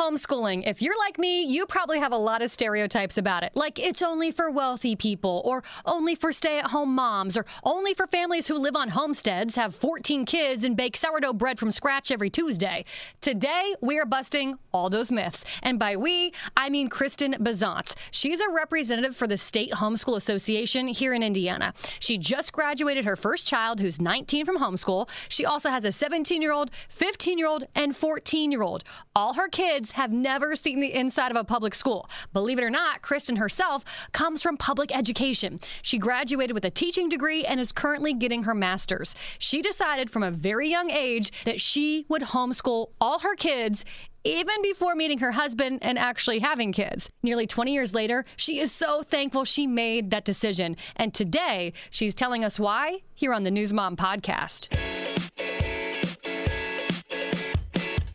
Homeschooling. If you're like me, you probably have a lot of stereotypes about it. Like it's only for wealthy people, or only for stay-at-home moms, or only for families who live on homesteads, have 14 kids, and bake sourdough bread from scratch every Tuesday. Today, we are busting all those myths. And by we, I mean Kristen Bissontz. She's a representative for the State Homeschool Association here in Indiana. She just graduated her first child, who's 19, from homeschool. She also has a 17-year-old, 15-year-old, and 14-year-old. All her kids have never seen the inside of a public school. Believe it or not, Kristen herself comes from public education. She graduated with a teaching degree and is currently getting her master's. She decided from a very young age that she would homeschool all her kids, even before meeting her husband and actually having kids. Nearly 20 years later, she is so thankful she made that decision. And today, she's telling us why here on the News Mom podcast.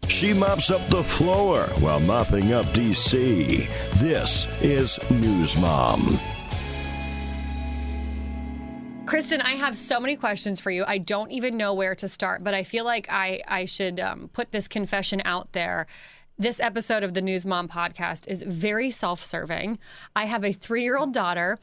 She mops up the floor while mopping up D.C. This is News Mom. Kristen, I have so many questions for you. I don't even know where to start, but I feel like I should put this confession out there. This episode of the News Mom podcast is very self-serving. I have a 3-year-old daughter,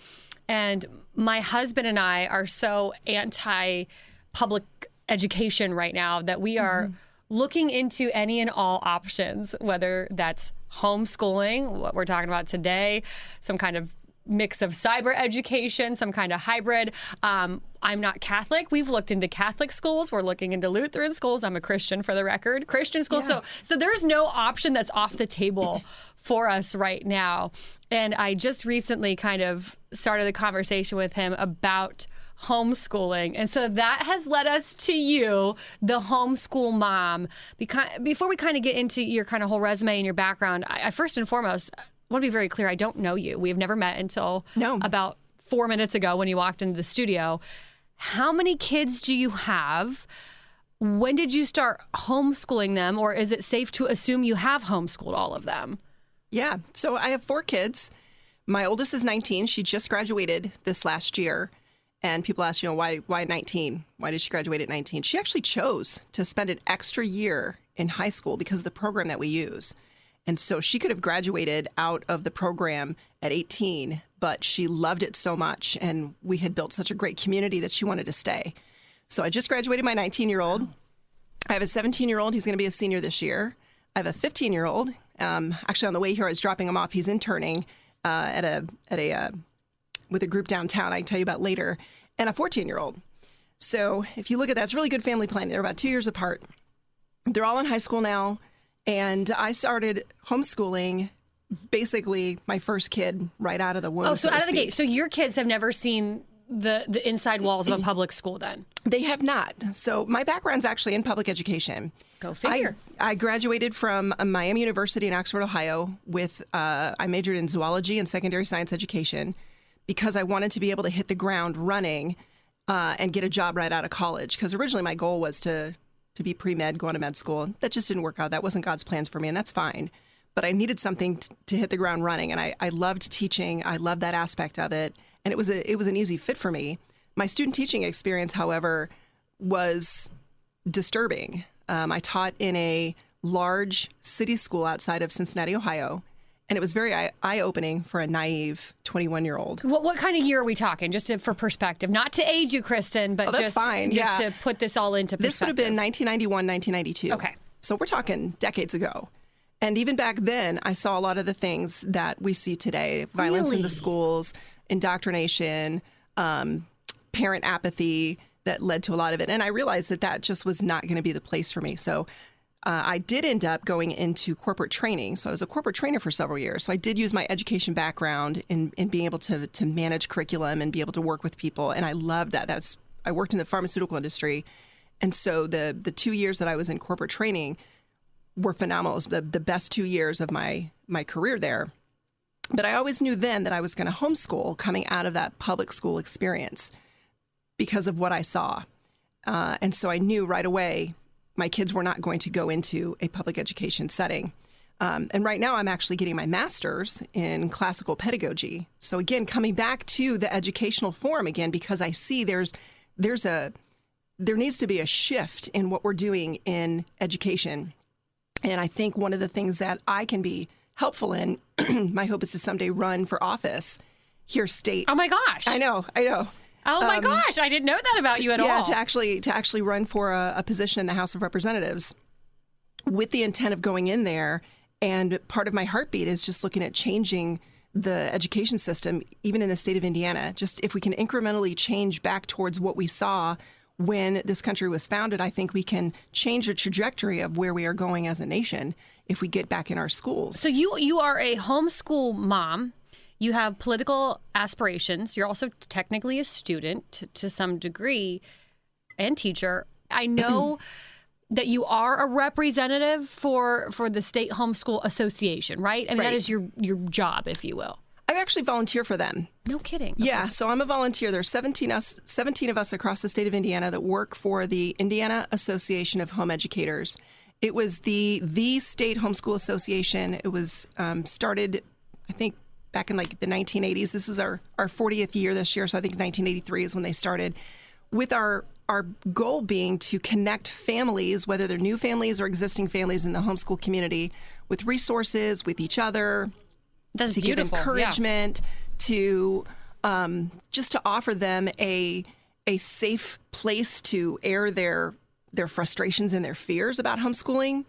and my husband and I are so anti-public education right now that we are looking into any and all options, whether that's homeschooling, what we're talking about today, some kind of mix of cyber education, some kind of hybrid. I'm not Catholic. We've looked into Catholic schools. We're looking into Lutheran schools. I'm a Christian, for the record. Christian schools. Yeah. So there's no option that's off the table for us right now. And I just recently kind of started a conversation with him about homeschooling. And so that has led us to you, the homeschool mom. Before we kind of get into your kind of whole resume and your background, I first and foremost want to be very clear. I don't know you. We have never met until about 4 minutes ago when you walked into the studio. How many kids do you have? When did you start homeschooling them? Or is it safe to assume you have homeschooled all of them? Yeah. So I have 4 kids. My oldest is 19. She just graduated this last year. And people ask, why 19? Why did she graduate at 19? She actually chose to spend an extra year in high school because of the program that we use. And so she could have graduated out of the program at 18, but she loved it so much. And we had built such a great community that she wanted to stay. So I just graduated my 19-year-old. I have a 17-year-old. He's going to be a senior this year. I have a 15-year-old. Actually, on the way here, I was dropping him off. He's interning with a group downtown I can tell you about later, and a 14-year-old. So if you look at that, it's really good family planning. They're about 2 years apart. They're all in high school now, and I started homeschooling basically my first kid right out of the womb. Oh, so out of the gate. So your kids have never seen the inside walls of a public school then? They have not. So my background's actually in public education. Go figure. I graduated from Miami University in Oxford, Ohio with, I majored in zoology and secondary science education because I wanted to be able to hit the ground running and get a job right out of college. Because originally my goal was to be pre-med, go on to med school. That just didn't work out. That wasn't God's plans for me, and that's fine. But I needed something to hit the ground running, and I loved teaching. I loved that aspect of it, and it was an easy fit for me. My student teaching experience, however, was disturbing. I taught in a large city school outside of Cincinnati, Ohio, and it was very eye-opening for a naive 21-year-old. What kind of year are we talking, for perspective? Not to age you, Kristen, but just to put this all into perspective. This would have been 1991, 1992. Okay. So we're talking decades ago. And even back then, I saw a lot of the things that we see today. Violence in the schools, indoctrination, parent apathy that led to a lot of it. And I realized that just was not going to be the place for me. So I did end up going into corporate training. So I was a corporate trainer for several years. So I did use my education background in being able to manage curriculum and be able to work with people. And I loved that. I worked in the pharmaceutical industry. And so the 2 years that I was in corporate training were phenomenal. It was the best 2 years of my career there. But I always knew then that I was going to homeschool coming out of that public school experience because of what I saw. And so I knew right away my kids were not going to go into a public education setting. And right now I'm actually getting my master's in classical pedagogy. So again, coming back to the educational form again, because I see there needs to be a shift in what we're doing in education. And I think one of the things that I can be helpful in, my hope is to someday run for office here state. Oh my gosh. I know. Oh my gosh. I didn't know that about you at all. Yeah, to actually run for a position in the House of Representatives with the intent of going in there. And part of my heartbeat is just looking at changing the education system, even in the state of Indiana. Just if we can incrementally change back towards what we saw when this country was founded, I think we can change the trajectory of where we are going as a nation if we get back in our schools. So you are a homeschool mom. You have political aspirations. You're also technically a student to some degree and teacher. I know that you are a representative for the State Homeschool Association, right? I mean, that is your job, if you will. I actually volunteer for them. No kidding. Okay. Yeah, so I'm a volunteer. There's 17 of us across the state of Indiana that work for the Indiana Association of Home Educators. It was the State Homeschool Association. It was started, I think, back in like the 1980s. This was our 40th year this year, so I think 1983 is when they started, with our goal being to connect families, whether they're new families or existing families in the homeschool community, with resources, with each other. That's to beautiful. give encouragement, to just to offer them a safe place to air their frustrations and their fears about homeschooling.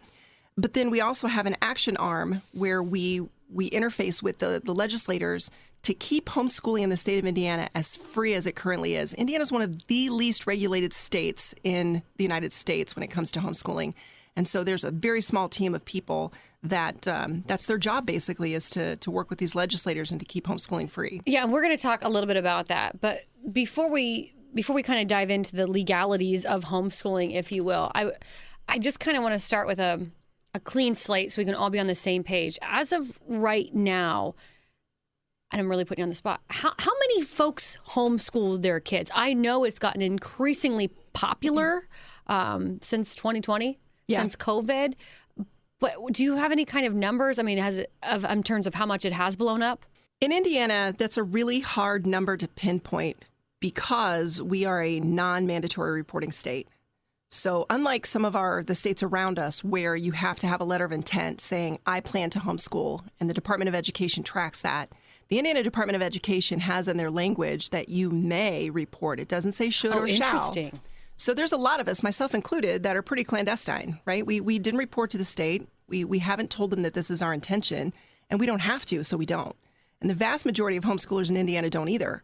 But then we also have an action arm where we interface with the legislators to keep homeschooling in the state of Indiana as free as it currently is. Indiana is one of the least regulated states in the United States when it comes to homeschooling. And so there's a very small team of people that that's their job, basically, is to work with these legislators and to keep homeschooling free. Yeah, and we're going to talk a little bit about that. But before we kind of dive into the legalities of homeschooling, if you will, I just kind of want to start with a clean slate so we can all be on the same page. As of right now, and I'm really putting you on the spot, how many folks homeschool their kids? I know it's gotten increasingly popular since 2020, since COVID. But do you have any kind of numbers? I mean, in terms of how much it has blown up? In Indiana, that's a really hard number to pinpoint because we are a non-mandatory reporting state. So unlike some of the states around us where you have to have a letter of intent saying, I plan to homeschool, and the Department of Education tracks that, the Indiana Department of Education has in their language that you may report. It doesn't say should or shall. Interesting. So there's a lot of us, myself included, that are pretty clandestine, right? We didn't report to the state. We haven't told them that this is our intention, and we don't have to, so we don't. And the vast majority of homeschoolers in Indiana don't either.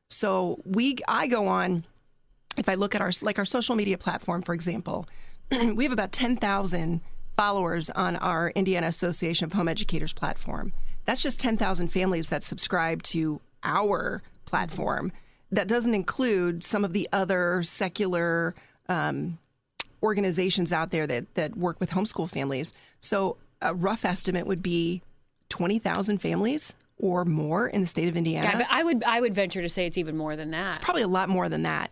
So I go on, if I look at our social media platform, for example, we have about 10,000 followers on our Indiana Association of Home Educators platform. That's just 10,000 families that subscribe to our platform. That doesn't include some of the other secular organizations out there that work with homeschool families. So a rough estimate would be 20,000 families or more in the state of Indiana. Yeah, but I would venture to say it's even more than that. It's probably a lot more than that.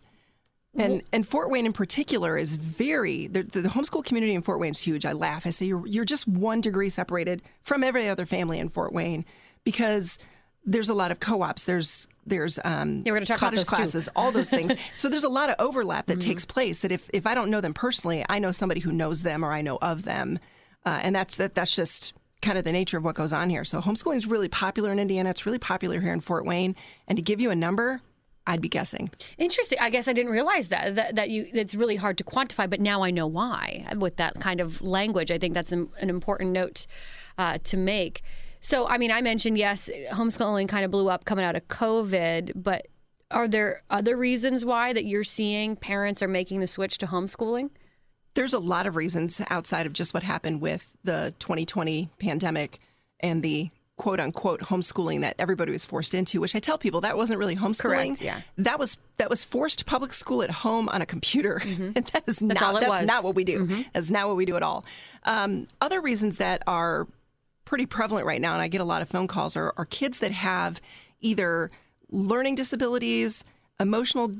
And Fort Wayne in particular is the homeschool community in Fort Wayne is huge. I laugh. I say you're just 1 degree separated from every other family in Fort Wayne because there's a lot of co-ops. There's we're going to talk cottage about those classes, all those things. So there's a lot of overlap that takes place that if I don't know them personally, I know somebody who knows them or I know of them. And that's just kind of the nature of what goes on here. So homeschooling is really popular in Indiana. It's really popular here in Fort Wayne. And to give you a number, I'd be guessing. Interesting. I guess I didn't realize that it's really hard to quantify, but now I know why with that kind of language. I think that's an important note to make. So, I mean, I mentioned, yes, homeschooling kind of blew up coming out of COVID, but are there other reasons why that you're seeing parents are making the switch to homeschooling? There's a lot of reasons outside of just what happened with the 2020 pandemic and the quote-unquote homeschooling that everybody was forced into, which I tell people that wasn't really homeschooling. Correct, yeah. That was forced public school at home on a computer. And that's not what we do. That's not what we do at all. Other reasons that are pretty prevalent right now, and I get a lot of phone calls, are kids that have either learning disabilities, emotional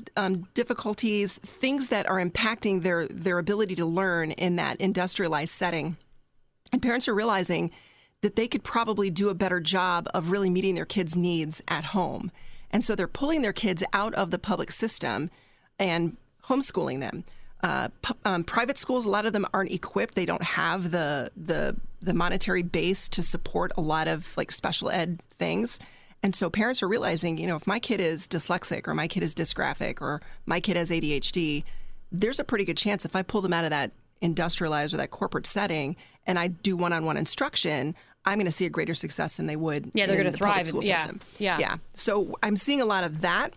difficulties, things that are impacting their ability to learn in that industrialized setting. And parents are realizing that they could probably do a better job of really meeting their kids' needs at home. And so they're pulling their kids out of the public system and homeschooling them. Private schools, a lot of them aren't equipped. They don't have the monetary base to support a lot of like special ed things. And so parents are realizing, if my kid is dyslexic or my kid is dysgraphic or my kid has ADHD, there's a pretty good chance if I pull them out of that industrialized or that corporate setting and I do one-on-one instruction, I'm going to see a greater success than they would they're going to thrive public school system. Yeah. So I'm seeing a lot of that.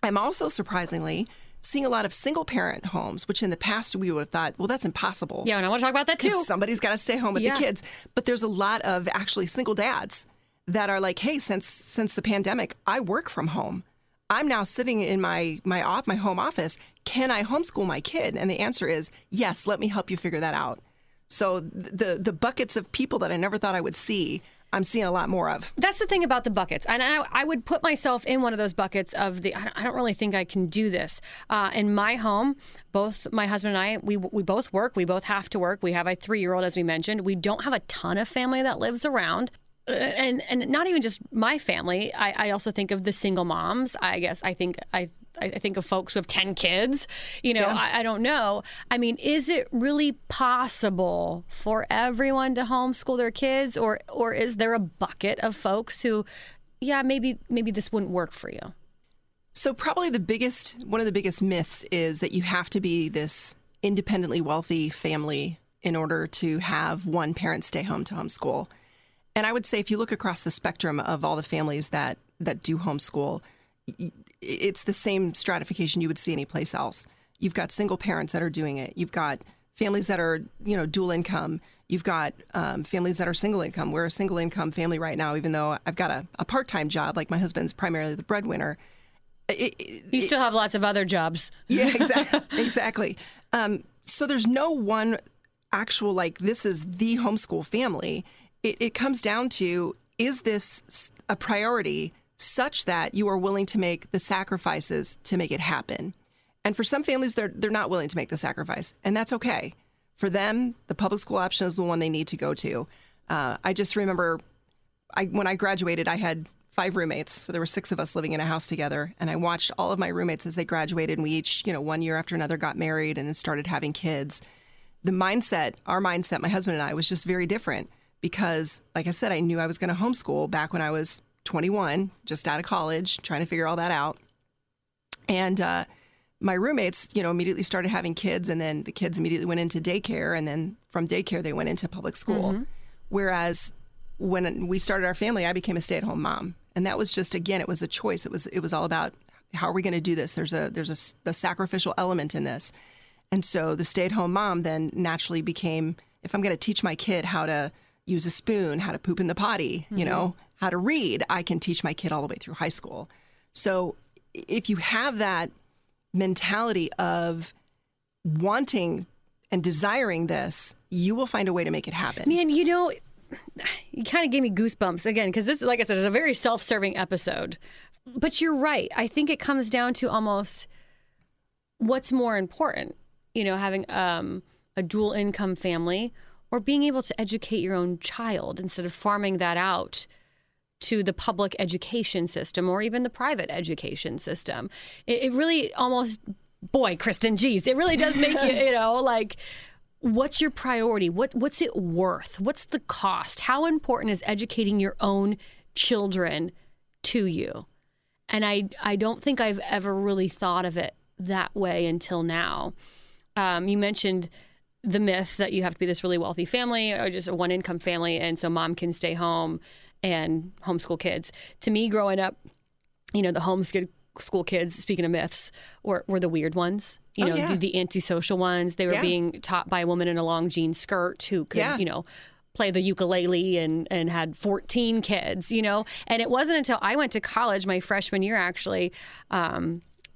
I'm also surprisingly seeing a lot of single-parent homes, which in the past we would have thought, well, that's impossible. Yeah, and I want to talk about that too. Somebody's got to stay home with the kids. But there's a lot of actually single dads that are like, hey, since the pandemic, I work from home. I'm now sitting in my home office. Can I homeschool my kid? And the answer is yes. Let me help you figure that out. So the buckets of people that I never thought I would see, I'm seeing a lot more of. That's the thing about the buckets. And I would put myself in one of those buckets of I don't really think I can do this. In my home, both my husband and I, we both work. We both have to work. We have a 3-year-old, as we mentioned. We don't have a ton of family that lives around. And not even just my family. I also think of the single moms. I guess I think of folks who have 10 kids. I don't know. I mean, is it really possible for everyone to homeschool their kids, or is there a bucket of folks who, maybe this wouldn't work for you? So probably one of the biggest myths is that you have to be this independently wealthy family in order to have one parent stay home to homeschool. And I would say if you look across the spectrum of all the families that do homeschool, it's the same stratification you would see anyplace else. You've got single parents that are doing it. You've got families that are, dual income. You've got families that are single income. We're a single income family right now, even though I've got a part-time job, like my husband's primarily the breadwinner. You still have lots of other jobs. Yeah, exactly. So there's no one actual, this is the homeschool family. It comes down to, is this a priority such that you are willing to make the sacrifices to make it happen? And for some families, they're not willing to make the sacrifice, and that's okay. For them, the public school option is the one they need to go to. I just remember when I graduated, I had 5 roommates, so there were 6 of us living in a house together, and I watched all of my roommates as they graduated, and we each, one year after another, got married and then started having kids. Our mindset, my husband and I, was just very different. Because, like I said, I knew I was going to homeschool back when I was 21, just out of college, trying to figure all that out. And my roommates, immediately started having kids, and then the kids immediately went into daycare, and then from daycare they went into public school. Mm-hmm. Whereas when we started our family, I became a stay-at-home mom, and that was just, again, it was a choice. It was all about, how are we going to do this? There's a sacrificial element in this, and so the stay-at-home mom then naturally became, if I'm going to teach my kid how to use a spoon, how to poop in the potty, how to read, I can teach my kid all the way through high school. So if you have that mentality of wanting and desiring this, you will find a way to make it happen. Man, you kind of gave me goosebumps again, because this, like I said, is a very self-serving episode. But you're right. I think it comes down to almost what's more important, having a dual income family, or being able to educate your own child instead of farming that out to the public education system or even the private education system. It really almost, boy, Kristen, geez, it really does make you, what's your priority? What's it worth? What's the cost? How important is educating your own children to you? And I don't think I've ever really thought of it that way until now. You mentioned the myth that you have to be this really wealthy family or just a one-income family, and so mom can stay home and homeschool kids. To me, growing up, the homeschool kids, speaking of myths, were the weird ones. The antisocial ones. They were being taught by a woman in a long jean skirt who could, play the ukulele and had 14 kids, And it wasn't until I went to college, my freshman year, actually,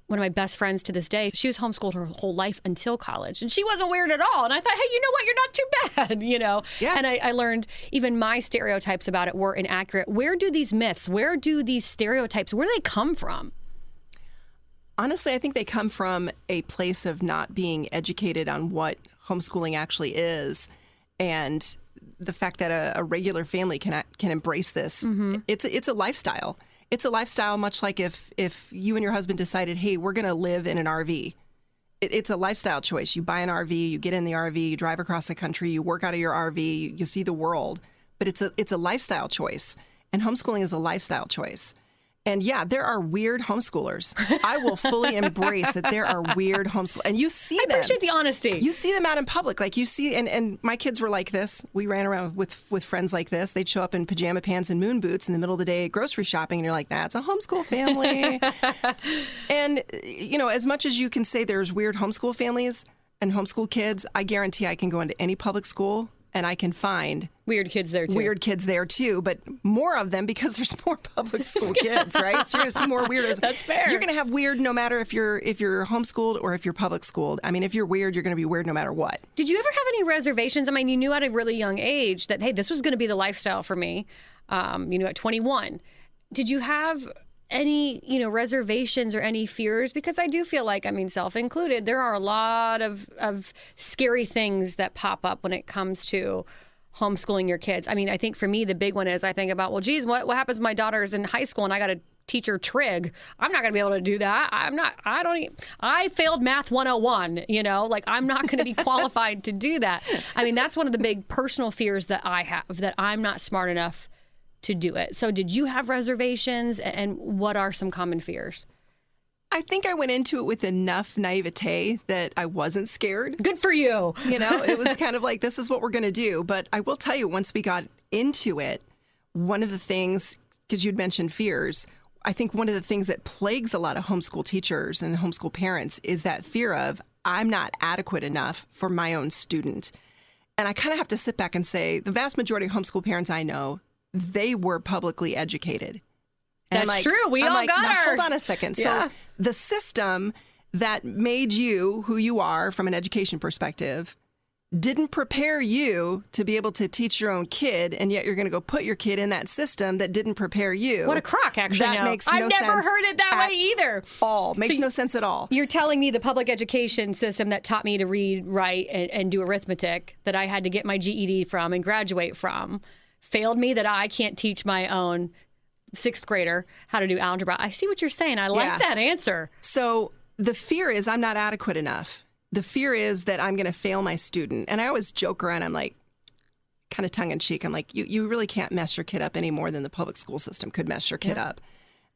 one of my best friends to this day, she was homeschooled her whole life until college. And she wasn't weird at all. And I thought, hey, you know what? You're not too bad, Yeah. And I learned even my stereotypes about it were inaccurate. Where do these myths, where do these stereotypes, where do they come from? Honestly, I think they come from a place of not being educated on what homeschooling actually is, and the fact that a regular family can embrace this. Mm-hmm. It's a lifestyle. It's a lifestyle much like if you and your husband decided, hey, we're going to live in an RV, it's a lifestyle choice. You buy an RV, you get in the RV, you drive across the country, you work out of your RV, you see the world. But it's a lifestyle choice. And homeschooling is a lifestyle choice. And yeah, there are weird homeschoolers. I will fully embrace that there are weird homeschoolers. And you see them. I appreciate the honesty. You see them out in public. Like you see, and my kids were like this. We ran around with friends like this. They'd show up in pajama pants and moon boots in the middle of the day grocery shopping. And you're like, that's a homeschool family. And, as much as you can say there's weird homeschool families and homeschool kids, I guarantee I can go into any public school and I can find weird kids there too. But more of them because there's more public school kids, right? So you're going to see more weirdos. That's fair. You're going to have weird no matter if you're homeschooled or if you're public schooled. I mean, if you're weird, you're going to be weird no matter what. Did you ever have any reservations? I mean, you knew at a really young age that, hey, this was going to be the lifestyle for me, at 21. Did you have any, reservations or any fears? Because I do feel like, self included, there are a lot of scary things that pop up when it comes to homeschooling your kids. I think for me, the big one is I think about, well, geez, what happens when my daughter's in high school and I got to teach her trig? I'm not going to be able to do that. I failed math 101, I'm not going to be qualified to do that. That's one of the big personal fears that I have, that I'm not smart enough to do it. So did you have reservations, and what are some common fears? I think I went into it with enough naivete that I wasn't scared. Good for you. It was kind of like, this is what we're going to do. But I will tell you, once we got into it, one of the things, because you'd mentioned fears, I think one of the things that plagues a lot of homeschool teachers and homeschool parents is that fear of, I'm not adequate enough for my own student. And I kind of have to sit back and say, the vast majority of homeschool parents I know, they were publicly educated. And That's true. We all got our... Hold on a second. Yeah. So the system that made you who you are from an education perspective didn't prepare you to be able to teach your own kid, and yet you're going to go put your kid in that system that didn't prepare you. What a crock, actually. That makes no sense. I've never heard it that way either. Makes no sense at all. You're telling me the public education system that taught me to read, write, and do arithmetic, that I had to get my GED from and graduate from, failed me, that I can't teach my own sixth grader how to do algebra. I see what you're saying. I like that answer. So the fear is I'm not adequate enough. The fear is that I'm going to fail my student. And I always joke around. I'm like, kind of tongue in cheek. I'm like, you really can't mess your kid up any more than the public school system could mess your kid up.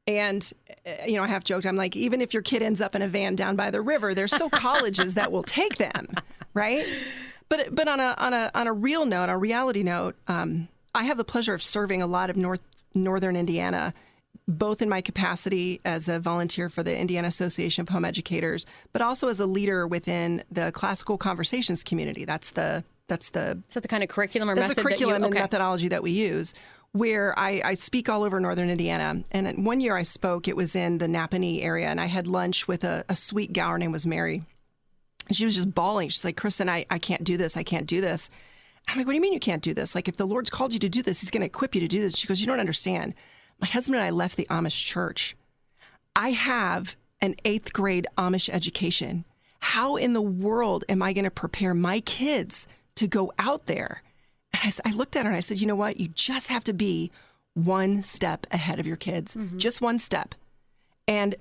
And, I have joked, I'm like, even if your kid ends up in a van down by the river, there's still colleges that will take them. Right. But on a real note, a reality note, I have the pleasure of serving a lot of northern Indiana, both in my capacity as a volunteer for the Indiana Association of Home Educators, but also as a leader within the classical conversations community. Is that the kind of curriculum or method? That's the curriculum and methodology that we use, where I speak all over northern Indiana. And one year I spoke, it was in the Napanee area, and I had lunch with a sweet gal. Her name was Mary. And she was just bawling. She's like, Kristen, I can't do this. I can't do this. I'm like, what do you mean you can't do this? Like, if the Lord's called you to do this, he's going to equip you to do this. She goes, you don't understand. My husband and I left the Amish church. I have an 8th grade Amish education. How in the world am I going to prepare my kids to go out there? And I looked at her and I said, you know what? You just have to be one step ahead of your kids. Mm-hmm. Just one step. And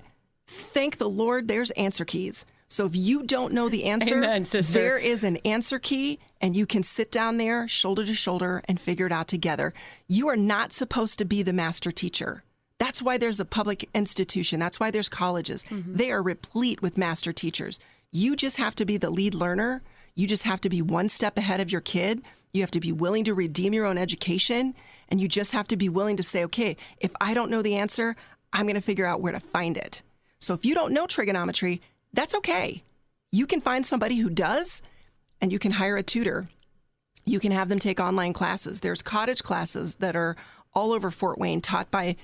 thank the Lord, there's answer keys. So if you don't know the answer, Amen, sister. There is an answer key, and you can sit down there shoulder to shoulder and figure it out together. You are not supposed to be the master teacher. That's why there's a public institution. That's why there's colleges. Mm-hmm. They are replete with master teachers. You just have to be the lead learner. You just have to be one step ahead of your kid. You have to be willing to redeem your own education, and you just have to be willing to say, okay, if I don't know the answer, I'm going to figure out where to find it. So if you don't know trigonometry, that's okay. You can find somebody who does, and you can hire a tutor. You can have them take online classes. There's cottage classes that are all over Fort Wayne taught by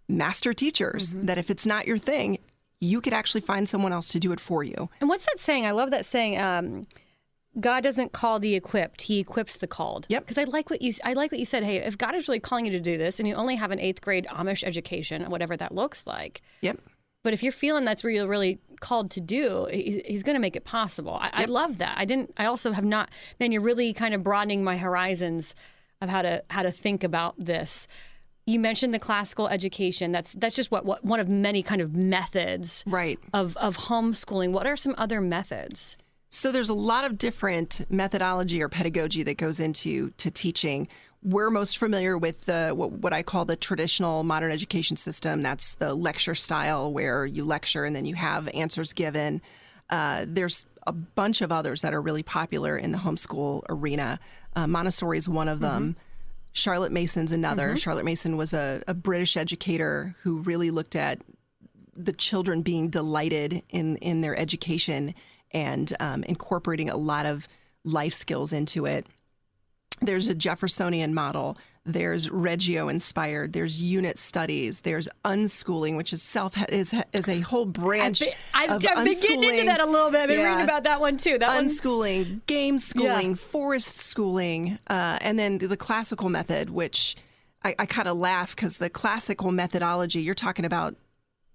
master teachers, that if it's not your thing, you could actually find someone else to do it for you. And what's that saying? I love that saying, God doesn't call the equipped, he equips the called. Yep. Because I like what you said. Hey, if God is really calling you to do this and you only have an 8th grade Amish education, whatever that looks like. Yep. But if you're feeling that's where you're really called to do, he's going to make it possible. I love that. I also have not, man, you're really kind of broadening my horizons of how to think about this. you mentioned the classical education. That's just what one of many kind of methods right. of homeschooling. What are some other methods? So there's a lot of different methodology or pedagogy that goes into teaching. We're most familiar with what I call the traditional modern education system. That's the lecture style where you lecture and then you have answers given. There's a bunch of others that are really popular in the homeschool arena. Montessori is one of them. Charlotte Mason's another. Charlotte Mason was a British educator who really looked at the children being delighted in their education and incorporating a lot of life skills into it. There's a Jeffersonian model. There's Reggio-inspired. There's unit studies. There's unschooling, which is a whole branch I've been getting into that a little bit. I've been reading about that one too. Unschooling, game schooling, forest schooling, and then the classical method, which I kind of laugh because the classical methodology, you're talking about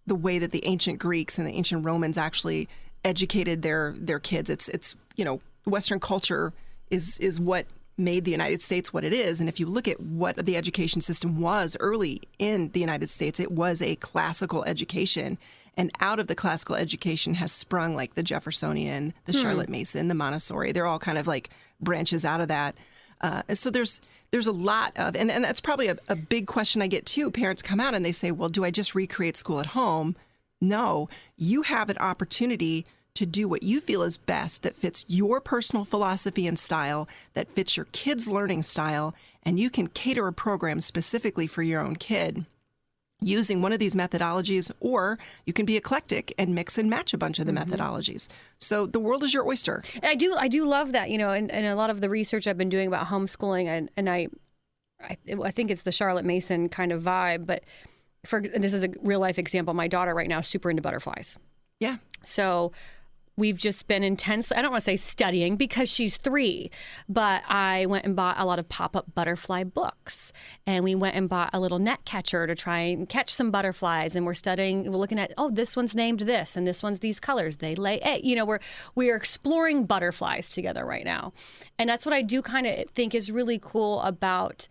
the way that the ancient Greeks and the ancient Romans actually educated their kids. It's Western culture is what made the United States what it is. And if you look at what the education system was early in the United States, it was a classical education. And out of the classical education has sprung like the Jeffersonian, the Charlotte Mason, the Montessori. They're all kind of like branches out of that. So there's a lot of, and that's probably a big question I get too. Parents come out and they say, well, do I just recreate school at home? No, you have an opportunity to do what you feel is best, that fits your personal philosophy and style, that fits your kid's learning style, and you can cater a program specifically for your own kid using one of these methodologies, or you can be eclectic and mix and match a bunch of the methodologies. So the world is your oyster. I do love that, and a lot of the research I've been doing about homeschooling, and I think it's the Charlotte Mason kind of vibe, but and this is a real life example. My daughter right now is super into butterflies. Yeah. So we've just been intensely, I don't want to say studying because she's 3, but I went and bought a lot of pop-up butterfly books. And we went and bought a little net catcher to try and catch some butterflies. And we're looking at, this one's named this, and this one's these colors. They lay eggs. We're exploring butterflies together right now. And that's what I do kind of think is really cool about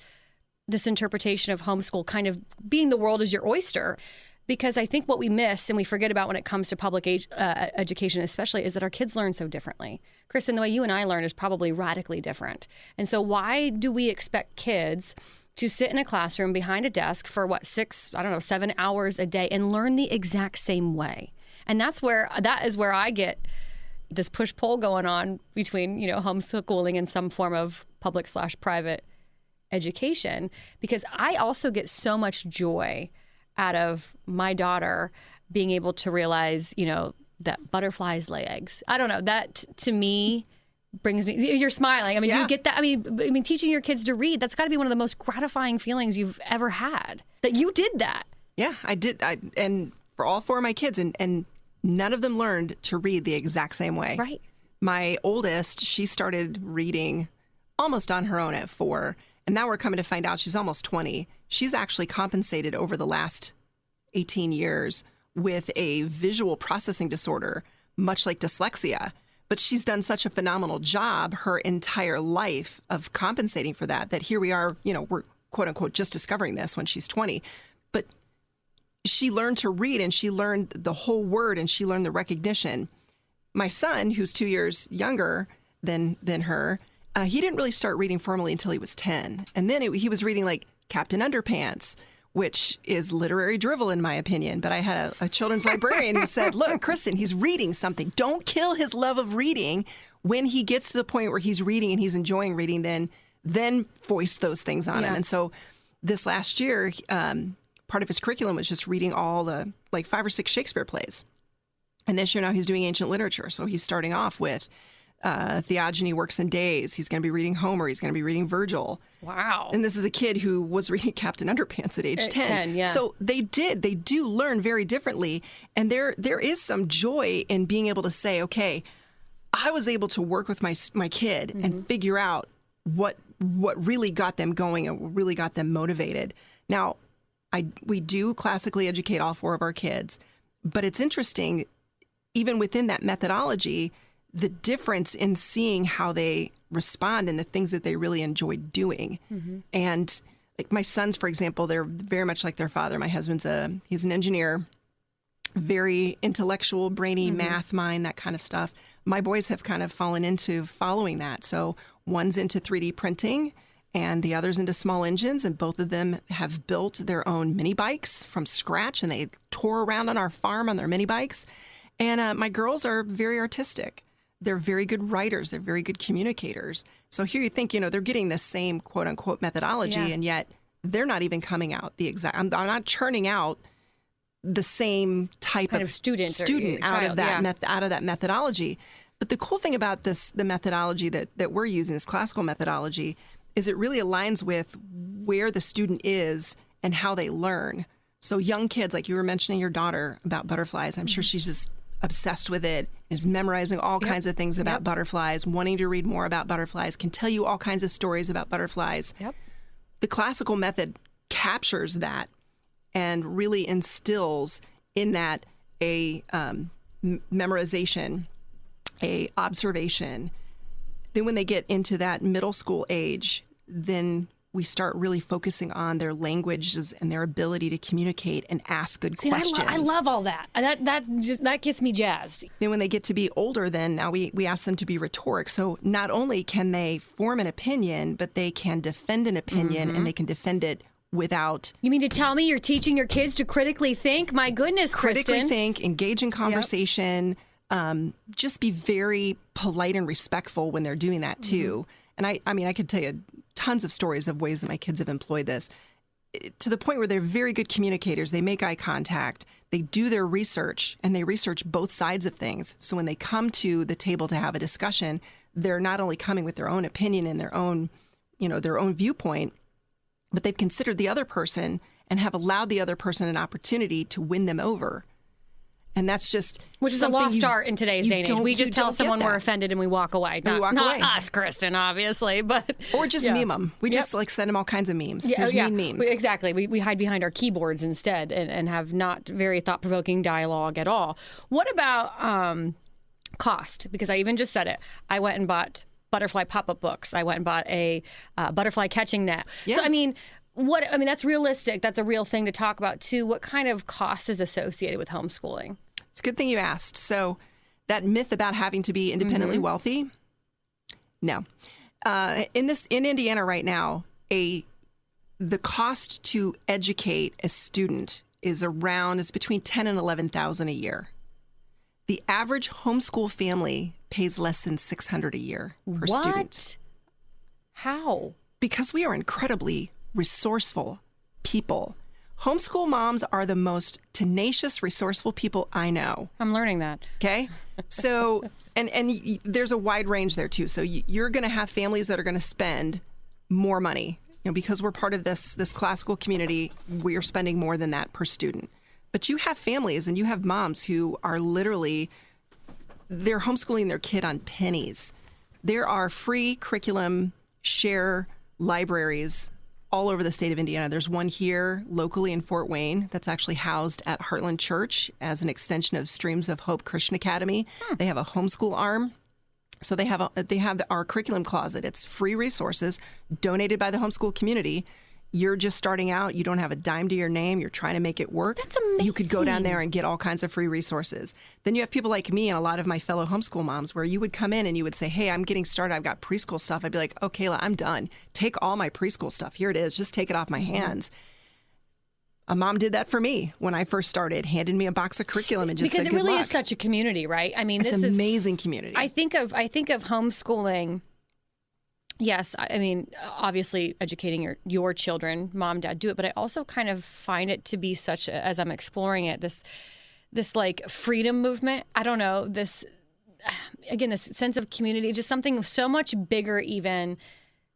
this interpretation of homeschool, kind of being the world is your oyster. Because I think what we miss and we forget about when it comes to public education especially is that our kids learn so differently. Kristen, the way you and I learn is probably radically different. And so why do we expect kids to sit in a classroom behind a desk for 7 hours a day and learn the exact same way? And that is where I get this push-pull going on between, homeschooling and some form of public/private education, because I also get so much joy out of my daughter being able to realize, that butterflies lay eggs. I don't know. That to me brings me. You're smiling. I mean, do you get that? I mean, teaching your kids to read, that's got to be one of the most gratifying feelings you've ever had. That you did that. Yeah, I did. And for all 4 of my kids, and none of them learned to read the exact same way. Right. My oldest, she started reading almost on her own at 4. And now we're coming to find out she's almost 20. She's actually compensated over the last 18 years with a visual processing disorder, much like dyslexia. But she's done such a phenomenal job her entire life of compensating for that here we are, we're quote unquote just discovering this when she's 20. But she learned to read, and she learned the whole word, and she learned the recognition. My son, who's 2 years younger than her, he didn't really start reading formally until he was 10. And then he was reading like Captain Underpants, which is literary drivel in my opinion. But I had a children's librarian who said, look, Kristen, he's reading something. Don't kill his love of reading. When he gets to the point where he's reading and he's enjoying reading, then foist those things on him. And so this last year, part of his curriculum was just reading all the 5 or 6 Shakespeare plays. And this year now he's doing ancient literature. So he's starting off with Theogony, Works and Days. He's going to be reading Homer. He's going to be reading Virgil. Wow. And this is a kid who was reading Captain Underpants at age 10. So they do learn very differently. And there is some joy in being able to say, okay, I was able to work with my kid and figure out what really got them going and what really got them motivated. Now, we do classically educate all 4 of our kids, but it's interesting, even within that methodology, the difference in seeing how they respond and the things that they really enjoy doing. And like my sons, for example, they're very much like their father. My husband's he's an engineer, very intellectual, brainy, math mind, that kind of stuff. My boys have kind of fallen into following that. So one's into 3D printing and the other's into small engines, and both of them have built their own mini bikes from scratch, and they tour around on our farm on their mini bikes. And my girls are very artistic. They're very good writers. They're very good communicators. So here you think, they're getting the same quote unquote methodology, and yet they're not even coming out the exact. I'm not churning out the same type of student out of that methodology. But the cool thing about the methodology that we're using, this classical methodology, is it really aligns with where the student is and how they learn. So young kids, like you were mentioning your daughter about butterflies, I'm sure she's just obsessed with it, is memorizing all kinds of things about butterflies, wanting to read more about butterflies, can tell you all kinds of stories about butterflies. The classical method captures that and really instills in that a memorization, a observation. Then when they get into that middle school age, then we start really focusing on their languages and their ability to communicate and ask good questions. I love all that. That gets me jazzed. Then when they get to be older, then now we ask them to be rhetoric. So not only can they form an opinion, but they can defend an opinion, and they can defend it without... You mean to tell me you're teaching your kids to critically think? My goodness, Kristen. Critically think, engage in conversation, just be very polite and respectful when they're doing that too. And I could tell you tons of stories of ways that my kids have employed this, to the point where they're very good communicators. They make eye contact. They do their research, and they research both sides of things. So when they come to the table to have a discussion, they're not only coming with their own opinion and their own viewpoint, but they've considered the other person and have allowed the other person an opportunity to win them over. And that's just... Which is a lost art in today's day and age. We just tell someone we're offended and we walk away. Not us, Kristen, obviously, but... Or just meme them. We just send them all kinds of memes. There's mean memes. Exactly. We hide behind our keyboards instead and have not very thought-provoking dialogue at all. What about cost? Because I even just said it. I went and bought butterfly pop-up books. I went and bought a butterfly catching net. Yeah. So, that's realistic. That's a real thing to talk about, too. What kind of cost is associated with homeschooling? It's a good thing you asked. So that myth about having to be independently wealthy, no. In Indiana right now, the cost to educate a student is between $10,000 and $11,000 a year. The average homeschool family pays less than $600 a year per student. How? Because we are incredibly resourceful people. Homeschool moms are the most tenacious, resourceful people I know. I'm learning that. Okay? So, and there's a wide range there too. So you're going to have families that are going to spend more money. Because we're part of this classical community, we are spending more than that per student. But you have families and you have moms who are they're homeschooling their kid on pennies. There are free curriculum share libraries all over the state of Indiana. There's one here locally in Fort Wayne that's actually housed at Heartland Church as an extension of Streams of Hope Christian Academy. They have a homeschool arm. So they have our curriculum closet. It's free resources donated by the homeschool community. You're just starting out. You don't have a dime to your name. You're trying to make it work. That's amazing. You could go down there and get all kinds of free resources. Then you have people like me and a lot of my fellow homeschool moms where you would come in and you would say, hey, I'm getting started. I've got preschool stuff. I'd be like, oh, Kayla, I'm done. Take all my preschool stuff. Here it is. Just take it off my hands. A mom did that for me when I first started, handed me a box of curriculum and just said, good luck. Because it really is such a community, right? I mean, it's an amazing community. I think of homeschooling. Yes, I mean, obviously educating your children, mom, dad, do it. But I also kind of find it to be as I'm exploring it, this like freedom movement. I don't know, this sense of community, just something so much bigger even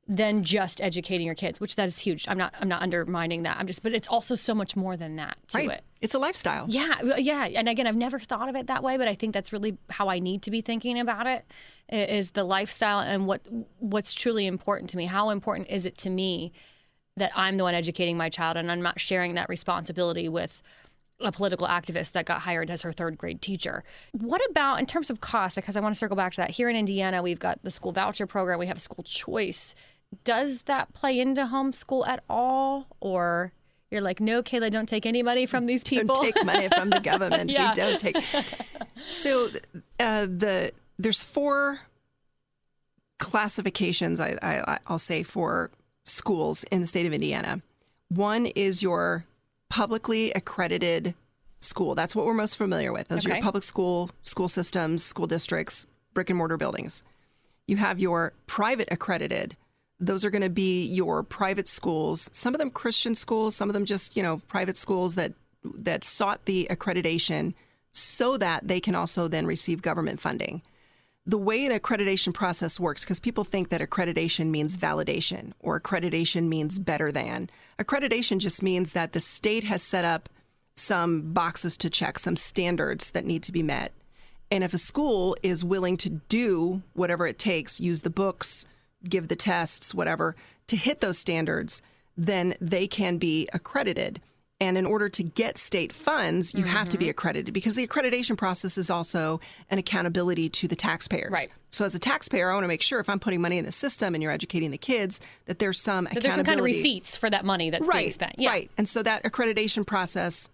than just educating your kids, which that is huge. I'm not undermining that. But it's also so much more than that to it. It's a lifestyle. Yeah. And again, I've never thought of it that way, but I think that's really how I need to be thinking about it, is the lifestyle and what's truly important to me. How important is it to me that I'm the one educating my child and I'm not sharing that responsibility with a political activist that got hired as her third grade teacher? What about in terms of cost? Because I want to circle back to that. Here in Indiana, we've got the school voucher program. We have school choice. does that play into homeschool at all? Or you're like, no, Kayla, don't take any money from these people. Don't take money from the government. Yeah. We don't take. So there's 4 classifications, I'll say, for schools in the state of Indiana. One is your publicly accredited school. That's what we're most familiar with. Those are your public school systems, school districts, brick and mortar buildings. You have your private accredited. Those are going to be your private schools, some of them Christian schools, some of them just, private schools that sought the accreditation so that they can also then receive government funding. The way an accreditation process works, because people think that accreditation means validation or accreditation means better than. Accreditation just means that the state has set up some boxes to check, some standards that need to be met. And if a school is willing to do whatever it takes, use the books, give the tests, whatever, to hit those standards, then they can be accredited. And in order to get state funds, you have to be accredited, because the accreditation process is also an accountability to the taxpayers. Right. So as a taxpayer, I want to make sure if I'm putting money in the system and you're educating the kids, that there's some accountability. There's some kind of receipts for that money that's being spent. Yeah. Right. And so that accreditation process,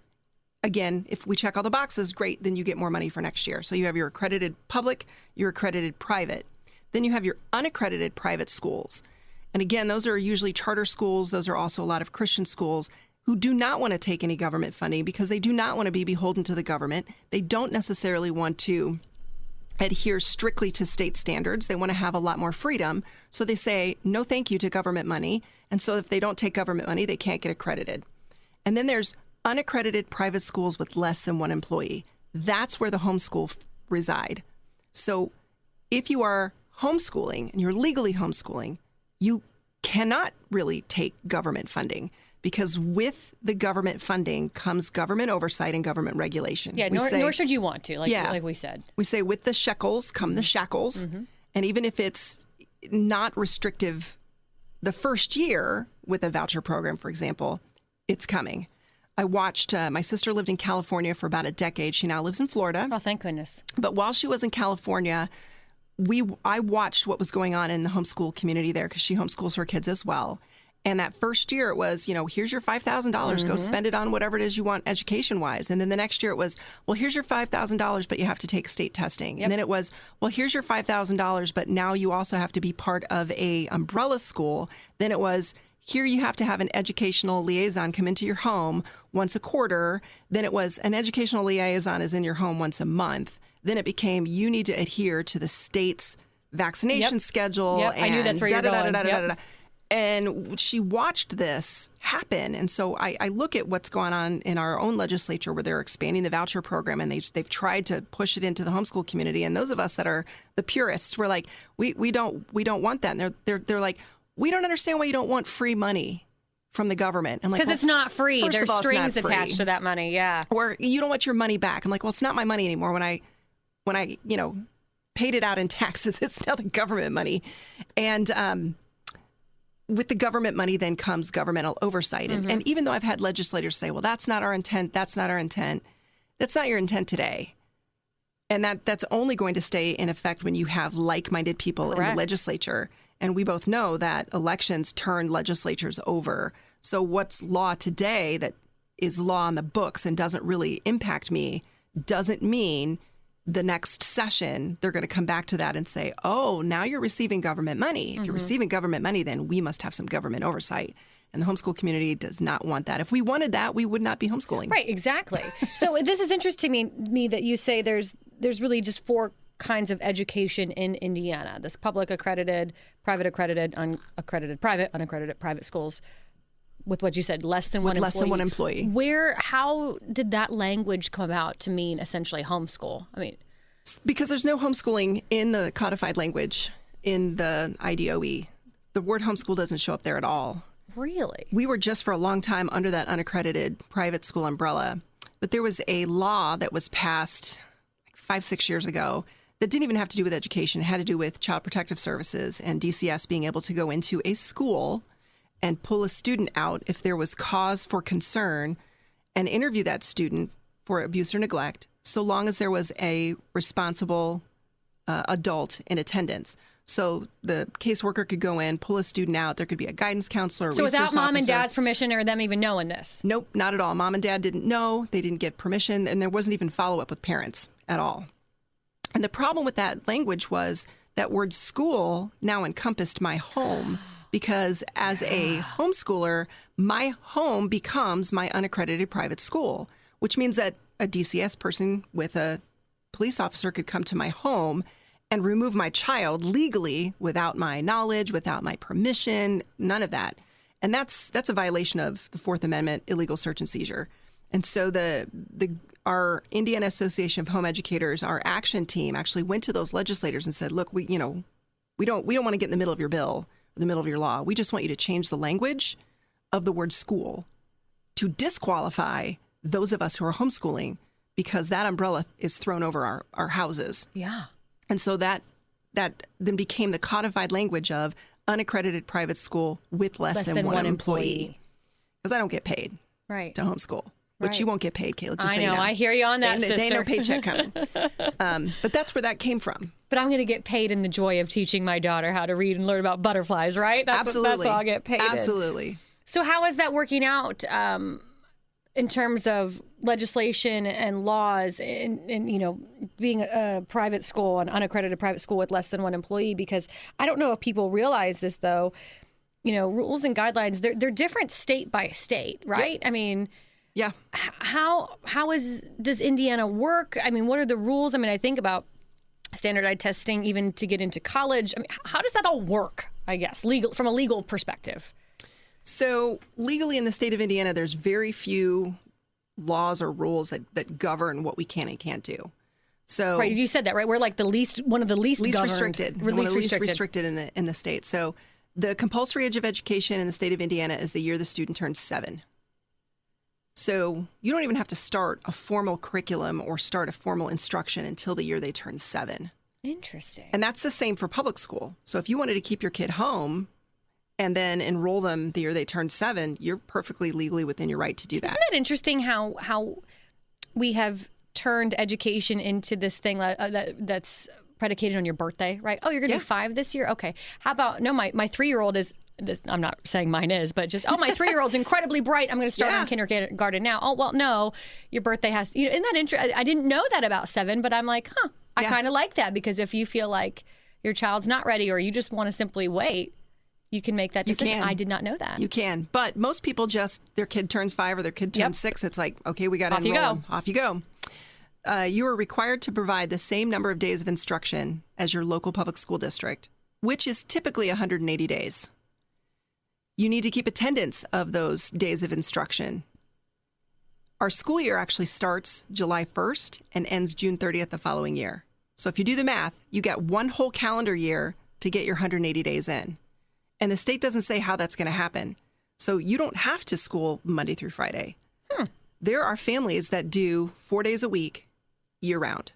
again, if we check all the boxes, great, then you get more money for next year. So you have your accredited public, your accredited private. Then you have your unaccredited private schools. And again, those are usually charter schools. Those are also a lot of Christian schools who do not want to take any government funding because they do not want to be beholden to the government. They don't necessarily want to adhere strictly to state standards. They want to have a lot more freedom. So they say, no, thank you to government money. And so if they don't take government money, they can't get accredited. And then there's unaccredited private schools with less than 1 employee. That's where the homeschool reside. So if you are homeschooling and you're legally homeschooling, you cannot really take government funding, because with the government funding comes government oversight and government regulation. Yeah, nor should you want to, like we said. We say with the shekels come the shackles. Mm-hmm. And even if it's not restrictive the first year with a voucher program, for example, it's coming. I watched, my sister lived in California for about a decade. She now lives in Florida. Oh, thank goodness. But while she was in California, I watched what was going on in the homeschool community there, because she homeschools her kids as well. And that first year it was, here's your $5,000, go spend it on whatever it is you want education-wise. And then the next year it was, well, here's your $5,000, but you have to take state testing. Yep. And then it was, well, here's your $5,000, but now you also have to be part of a umbrella school. Then it was, here you have to have an educational liaison come into your home once a quarter. Then it was, an educational liaison is in your home once a month. Then it became, you need to adhere to the state's vaccination schedule. Yep. And I knew that's where you're going. And she watched this happen. And so I look at what's going on in our own legislature, where they're expanding the voucher program, and they've tried to push it into the homeschool community. And those of us that are the purists, we're like, we don't want that. And they're like, we don't understand why you don't want free money from the government. I'm like, because it's not free. There's all, strings attached to that money. Yeah. Or you don't want your money back. I'm like, well, it's not my money anymore. When I paid it out in taxes, it's now the government money. And with the government money then comes governmental oversight. And even though I've had legislators say, well, that's not our intent, that's not our intent, that's not your intent today. And that's only going to stay in effect when you have like-minded people in the legislature. And we both know that elections turn legislatures over. So what's law today that is law on the books and doesn't really impact me doesn't mean the next session they're going to come back to that and say, oh, now you're receiving government money. If you're receiving government money, then we must have some government oversight. And the homeschool community does not want that. If we wanted that, we would not be homeschooling. Right, exactly. So this is interesting to me that you say there's really just 4 kinds of education in Indiana. This public accredited, private accredited, unaccredited private, unaccredited private schools. With what you said, less than one employee. How did that language come about to mean essentially homeschool? I mean, because there's no homeschooling in the codified language in the IDOE. The word homeschool doesn't show up there at all. Really? We were just for a long time under that unaccredited private school umbrella. But there was a law that was passed 5-6 years ago that didn't even have to do with education. It had to do with Child Protective Services and DCS being able to go into a school and pull a student out if there was cause for concern and interview that student for abuse or neglect, so long as there was a responsible adult in attendance. So the caseworker could go in, pull a student out. There could be a guidance counselor, So without resource mom and officer. dad's permission or them even knowing this? Nope, not at all. Mom and dad didn't know. They didn't get permission, and there wasn't even follow-up with parents at all. And the problem with that language was that word school now encompassed my home, because as a homeschooler, my home becomes my unaccredited private school, which means that a DCS person with a police officer could come to my home and remove my child legally without my knowledge, without my permission, none of that. And that's a violation of the Fourth Amendment, illegal search and seizure. And so our Indiana Association of Home Educators, our action team, actually went to those legislators and said, "Look, we don't want to get in the middle of your bill, or the middle of your law. We just want you to change the language of the word school to disqualify those of us who are homeschooling, because that umbrella is thrown over our houses." Yeah. And so that then became the codified language of unaccredited private school with less than one employee. Because I don't get paid to homeschool, which Right. you won't get paid, Kayla. Just I so you know. know. I hear you on that, They sister. ain't no paycheck coming. But that's where that came from. But I'm going to get paid in the joy of teaching my daughter how to read and learn about butterflies, right? Absolutely. That's all I'll get paid in. Absolutely. So how is that working out in terms of legislation and laws and being a private school, an unaccredited private school with less than one employee? Because I don't know if people realize this, though. Rules and guidelines, they're different state by state, right? Yep. I mean, Yeah. how does Indiana work? I mean, what are the rules? I mean, I think about standardized testing even to get into college. I mean, how does that all work, I guess, from a legal perspective? So legally in the state of Indiana, there's very few laws or rules that govern what we can and can't do. So Right, you said that, right? We're like one of the least governed, restricted. We're One of least the least restricted. restricted in the state. So the compulsory age of education in the state of Indiana is the year the student turns 7. So you don't even have to start a formal curriculum or start a formal instruction until the year they turn 7. Interesting. And that's the same for public school. So if you wanted to keep your kid home and then enroll them the year they turn 7, you're perfectly legally within your right to do that. Isn't that interesting how we have turned education into this thing that's predicated on your birthday, right? Oh, you're going to be 5 this year? Okay. How about, no, my 3-year-old is, I'm not saying mine is, but just, my 3-year-old's incredibly bright. I'm going to start on kindergarten now. Oh, well, no, your birthday has, isn't that interesting? I didn't know that about 7, but I'm like, I kind of like that, because if you feel like your child's not ready or you just want to simply wait, you can make that decision. You can. I did not know that. You can. But most people just, their kid turns 5 or their kid turns 6. It's like, okay, we got to Off you enroll go. them. Off you go. You are required to provide the same number of days of instruction as your local public school district, which is typically 180 days. You need to keep attendance of those days of instruction. Our school year actually starts July 1st and ends June 30th the following year. So if you do the math, you get one whole calendar year to get your 180 days in. And the state doesn't say how that's going to happen. So you don't have to school Monday through Friday. There are families that do 4 days a week, year round.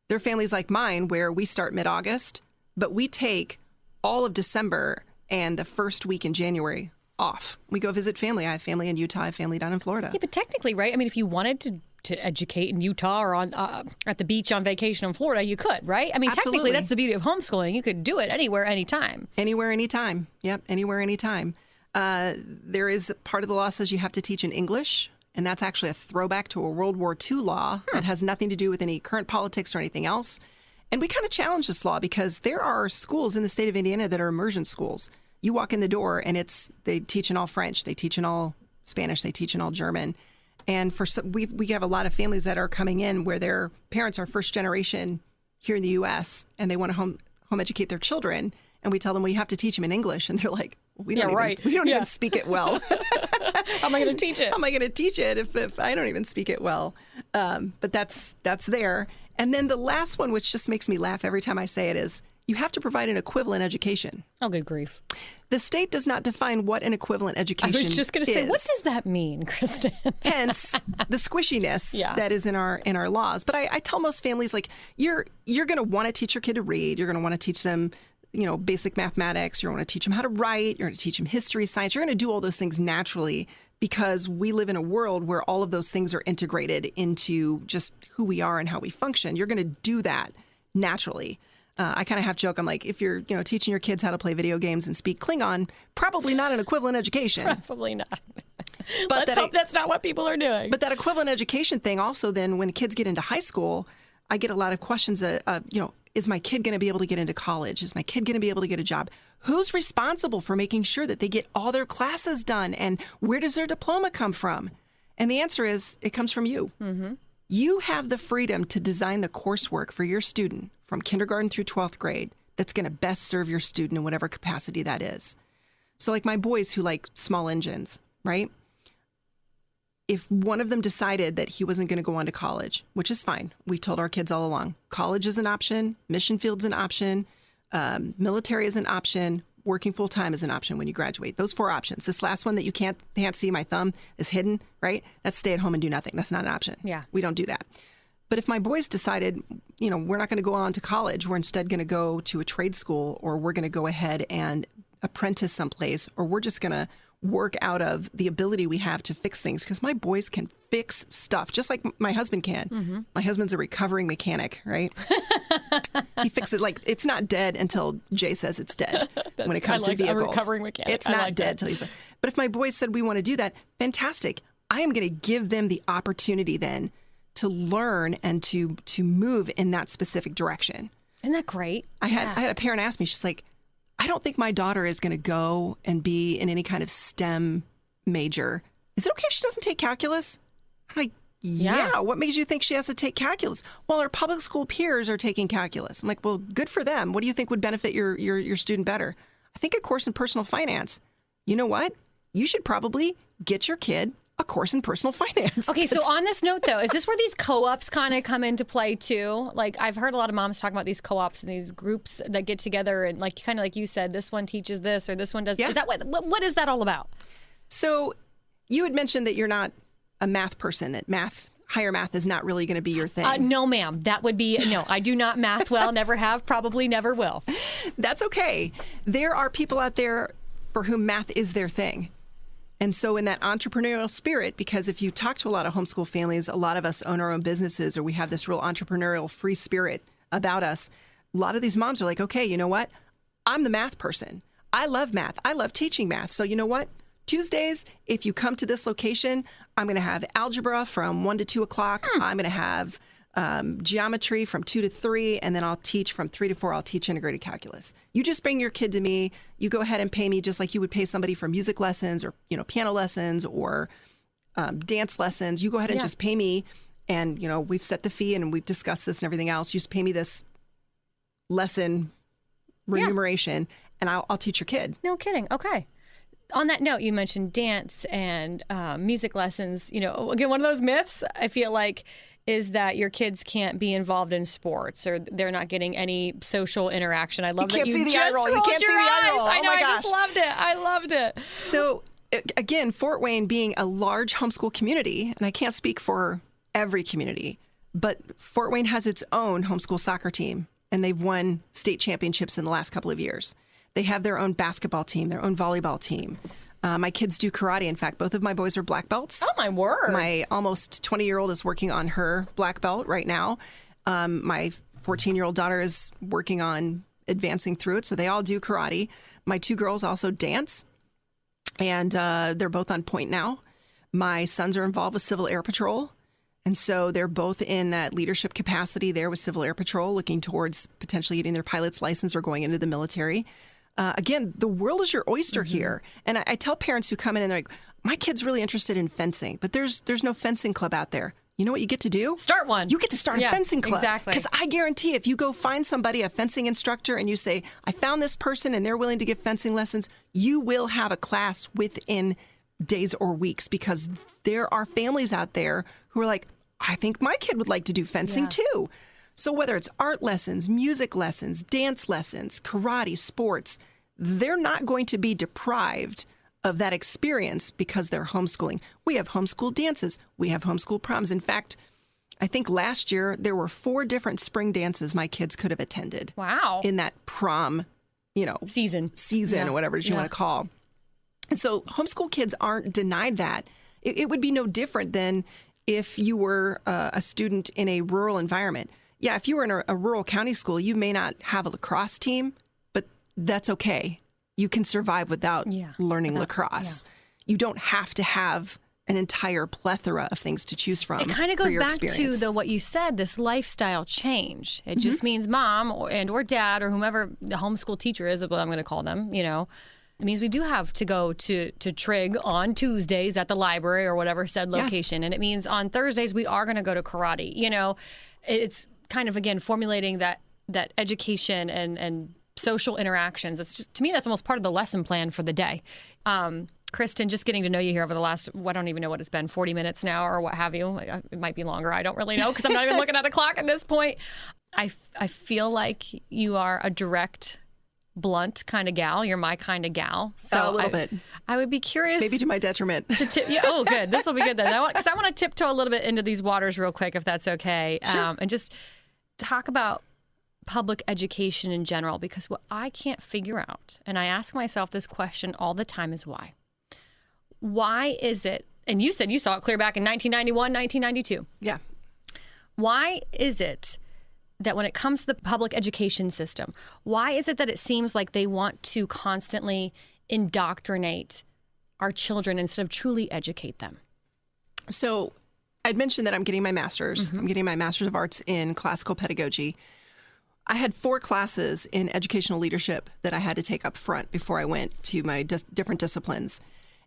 There are families like mine where we start mid-August, but we take all of December and the first week in January off. We go visit family. I have family in Utah. I have family down in Florida. Yeah, but technically, right? I mean, if you wanted to educate in Utah or on at the beach on vacation in Florida, you could, right? I mean, Absolutely. Technically, that's the beauty of homeschooling. You could do it anywhere, anytime. Anywhere, anytime. Yep, anywhere, anytime. There is part of the law says you have to teach in English, and that's actually a throwback to a World War II law that has nothing to do with any current politics or anything else. And we kind of challenge this law because there are schools in the state of Indiana that are immersion schools. You walk in the door and they teach in all French, they teach in all Spanish, they teach in all German. And we have a lot of families that are coming in where their parents are first generation here in the U.S. and they want to home educate their children. And we tell them, well, you have to teach them in English. And they're like, well, we don't even speak it well. How am I going to teach it? How am I going to teach it if I don't even speak it well? But that's there. And then the last one, which just makes me laugh every time I say it, is you have to provide an equivalent education. Oh, good grief. The state does not define what an equivalent education is. I was just going to say, what does that mean, Kristen? Hence the squishiness that is in our laws. But I tell most families, like, you're going to want to teach your kid to read. You're going to want to teach them, basic mathematics. You're going to teach them how to write. You're going to teach them history, science. You're going to do all those things naturally because we live in a world where all of those things are integrated into just who we are and how we function. You're going to do that naturally. I kind of half joke. I'm like, if you're, teaching your kids how to play video games and speak Klingon, probably not an equivalent education. Probably not. But Let's hope that's not what people are doing. But that equivalent education thing also then when kids get into high school, I get a lot of questions, is my kid going to be able to get into college? Is my kid going to be able to get a job? Who's responsible for making sure that they get all their classes done? And where does their diploma come from? And the answer is it comes from you. Mm-hmm. You have the freedom to design the coursework for your student from kindergarten through 12th grade that's going to best serve your student in whatever capacity that is. So like my boys who like small engines, right? If one of them decided that he wasn't going to go on to college, which is fine. We told our kids all along, college is an option, mission field's an option, military is an option, working full-time is an option when you graduate. Those 4 options. This last one that you can't see, my thumb is hidden, right? That's stay at home and do nothing. That's not an option. Yeah. We don't do that. But if my boys decided, we're not going to go on to college, we're instead going to go to a trade school, or we're going to go ahead and apprentice someplace, or we're just going to work out of the ability we have to fix things, because my boys can fix stuff just like my husband can. Mm-hmm. My husband's a recovering mechanic, right? He fixes it like it's not dead until Jay says it's dead. When it comes to vehicles, a recovering mechanic. It's not dead until he says. But if my boys said we want to do that, fantastic. I am going to give them the opportunity then to learn and to move in that specific direction. Isn't that great? I had a parent ask me, she's like, I don't think my daughter is going to go and be in any kind of STEM major. Is it okay if she doesn't take calculus? I'm like, yeah. What makes you think she has to take calculus? Well, her public school peers are taking calculus. I'm like, well, good for them. What do you think would benefit your student better? I think a course in personal finance. You know what? You should probably get your kid a course in personal finance. Okay, so on this note, though, is this where these co-ops kind of come into play, too? Like, I've heard a lot of moms talk about these co-ops and these groups that get together and, like, kind of like you said, this one teaches this or this one does. Yeah. Is that what is that all about? So you had mentioned that you're not a math person, that higher math is not really going to be your thing. No, ma'am. That would be, no, I do not math well, never have, probably never will. That's okay. There are people out there for whom math is their thing. And so in that entrepreneurial spirit, because if you talk to a lot of homeschool families, a lot of us own our own businesses or we have this real entrepreneurial free spirit about us. A lot of these moms are like, okay, you know what? I'm the math person. I love math. I love teaching math. So you know what? Tuesdays, if you come to this location, I'm going to have algebra from 1 to 2 o'clock. I'm going to have geometry from 2 to 3, and then I'll teach from 3 to 4. I'll teach integrated calculus. You just bring your kid to me. You go ahead and pay me just like you would pay somebody for music lessons or piano lessons or dance lessons. You go ahead and just pay me, and we've set the fee and we've discussed this and everything else. You just pay me this lesson remuneration, and I'll teach your kid. No kidding. Okay. On that note, you mentioned dance and music lessons. Again, one of those myths I feel like is that your kids can't be involved in sports or they're not getting any social interaction. I love that you just rolled your eyes. I know, I just loved it. I loved it. So again, Fort Wayne being a large homeschool community, and I can't speak for every community, but Fort Wayne has its own homeschool soccer team, and they've won state championships in the last couple of years. They have their own basketball team, their own volleyball team. My kids do karate. In fact, both of my boys are black belts. Oh, my word. My almost 20-year-old is working on her black belt right now. My 14-year-old daughter is working on advancing through it. So they all do karate. My 2 girls also dance, and they're both on point now. My sons are involved with Civil Air Patrol. And so they're both in that leadership capacity there with Civil Air Patrol, looking towards potentially getting their pilot's license or going into the military. Again, the world is your oyster here. And I tell parents who come in and they're like, my kid's really interested in fencing, but there's no fencing club out there. You know what you get to do? Start one. You get to start a fencing club. Exactly. Because I guarantee if you go find somebody, a fencing instructor, and you say, I found this person and they're willing to give fencing lessons, you will have a class within days or weeks, because there are families out there who are like, I think my kid would like to do fencing too. So whether it's art lessons, music lessons, dance lessons, karate, sports, they're not going to be deprived of that experience because they're homeschooling. We have homeschool dances. We have homeschool proms. In fact, I think last year there were 4 different spring dances my kids could have attended. Wow. In that prom, season or whatever you want to call. And so homeschool kids aren't denied that. It would be no different than if you were a student in a rural environment. Yeah, if you were in a rural county school, you may not have a lacrosse team, but that's okay. You can survive without learning lacrosse. You don't have to have an entire plethora of things to choose from. It kind of goes back to what you said, this lifestyle change. It just means mom or dad or whomever the homeschool teacher is, what I'm going to call them, it means we do have to go to Trig on Tuesdays at the library or whatever said location. And it means on Thursdays we are going to go to karate. It's kind of, again, formulating that education and social interactions. It's just, to me, that's almost part of the lesson plan for the day. Kristen, just getting to know you here over the last, I don't even know what it's been, 40 minutes now or what have you. It might be longer. I don't really know because I'm not even looking at the clock at this point. I feel like you are a direct, blunt kind of gal. You're my kind of gal. So a little bit. I would be curious. Maybe to my detriment. Oh, good. This will be good then. Because I want to tiptoe a little bit into these waters real quick, if that's okay. Sure. And just talk about public education in general, because what I can't figure out, and I ask myself this question all the time, is why? Why is it, and you said you saw it clear back in 1991, 1992. Yeah. Why is it that when it comes to the public education system, why is it that it seems like they want to constantly indoctrinate our children instead of truly educate them? So I'd mentioned that I'm getting my master's. I'm getting my master's of arts in classical pedagogy. I had 4 classes in educational leadership that I had to take up front before I went to my different disciplines.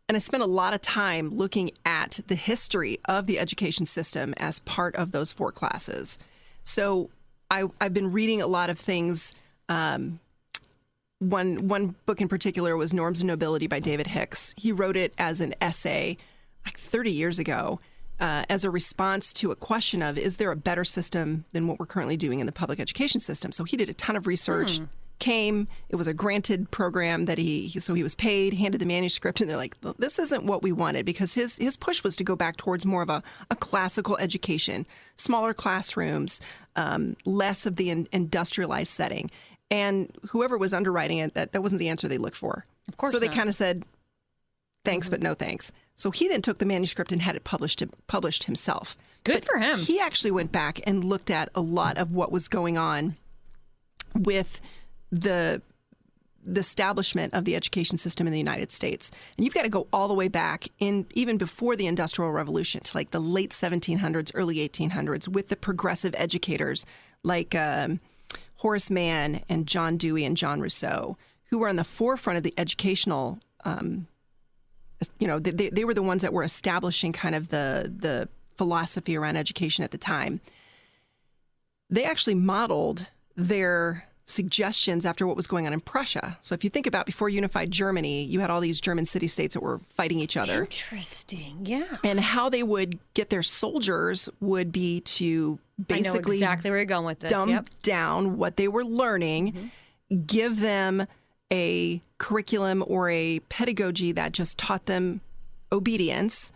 And I spent a lot of time looking at the history of the education system as part of those 4 classes. So I've been reading a lot of things. One book in particular was Norms of Nobility by David Hicks. He wrote it as an essay like 30 years ago as a response to a question of, is there a better system than what we're currently doing in the public education system? So he did a ton of research. It was a granted program that he was paid, handed the manuscript, and they're like, this isn't what we wanted, because his push was to go back towards more of a classical education, smaller classrooms, less of the industrialized setting. And whoever was underwriting it, that wasn't the answer they looked for. Of course So they not. kind of said, thanks, but no thanks. So he then took the manuscript and had it published himself. Good for him. He actually went back and looked at a lot of what was going on with the establishment of the education system in the United States. And you've got to go all the way back in even before the Industrial Revolution to like the late 1700s, early 1800s with the progressive educators like Horace Mann and John Dewey and John Rousseau, who were on the forefront of the educational, they were the ones that were establishing kind of the philosophy around education at the time. They actually modeled their suggestions after what was going on in Prussia. So if you think about before unified Germany, you had all these German city-states that were fighting each other. Interesting, yeah. And how they would get their soldiers would be to basically I know exactly where you're going with this. dumb down what they were learning, give them a curriculum or a pedagogy that just taught them obedience.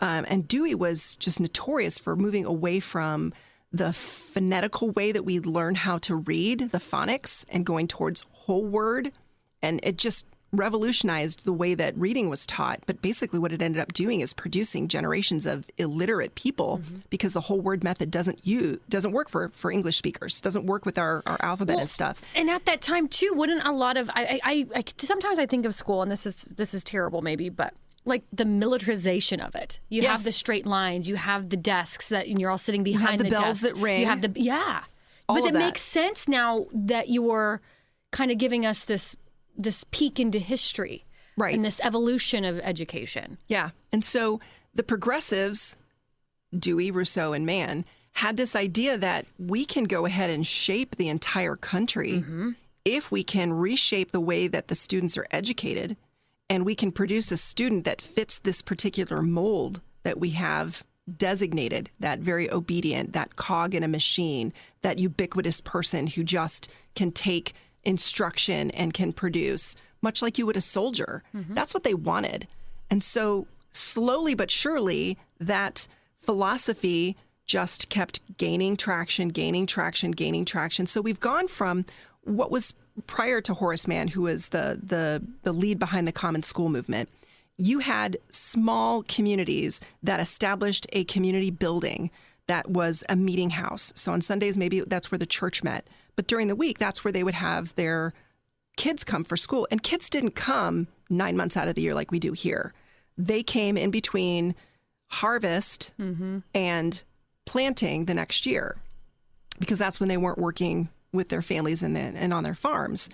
And Dewey was just notorious for moving away from the phonetical way that we learn how to read, the phonics, and going towards whole word. And it just revolutionized the way that reading was taught. But basically what it ended up doing is producing generations of illiterate people because the whole word method doesn't work for English speakers, doesn't work with our alphabet and stuff. And at that time, too, wouldn't a lot of, I sometimes I think of school, and this is terrible maybe, but like the militarization of it. You have the straight lines, you have the desks and you're all sitting behind the bells desk. that ring. You have but it makes sense now that you're kind of giving us this peek into history. Right. And this evolution of education. Yeah. And so the progressives, Dewey, Rousseau, and Mann, had this idea that we can go ahead and shape the entire country if we can reshape the way that the students are educated. And we can produce a student that fits this particular mold that we have designated, that very obedient, that cog in a machine, that ubiquitous person who just can take instruction and can produce, much like you would a soldier. That's what they wanted. And so slowly but surely, that philosophy just kept gaining traction. So we've gone from what was prior to Horace Mann, who was the lead behind the Common School movement. You had small communities that established a community building that was a meeting house. So on Sundays, maybe that's where the church met. But during the week, that's where they would have their kids come for school. And kids didn't come 9 months out of the year like we do here. They came in between harvest and planting the next year, because that's when they weren't working with their families and on their farms.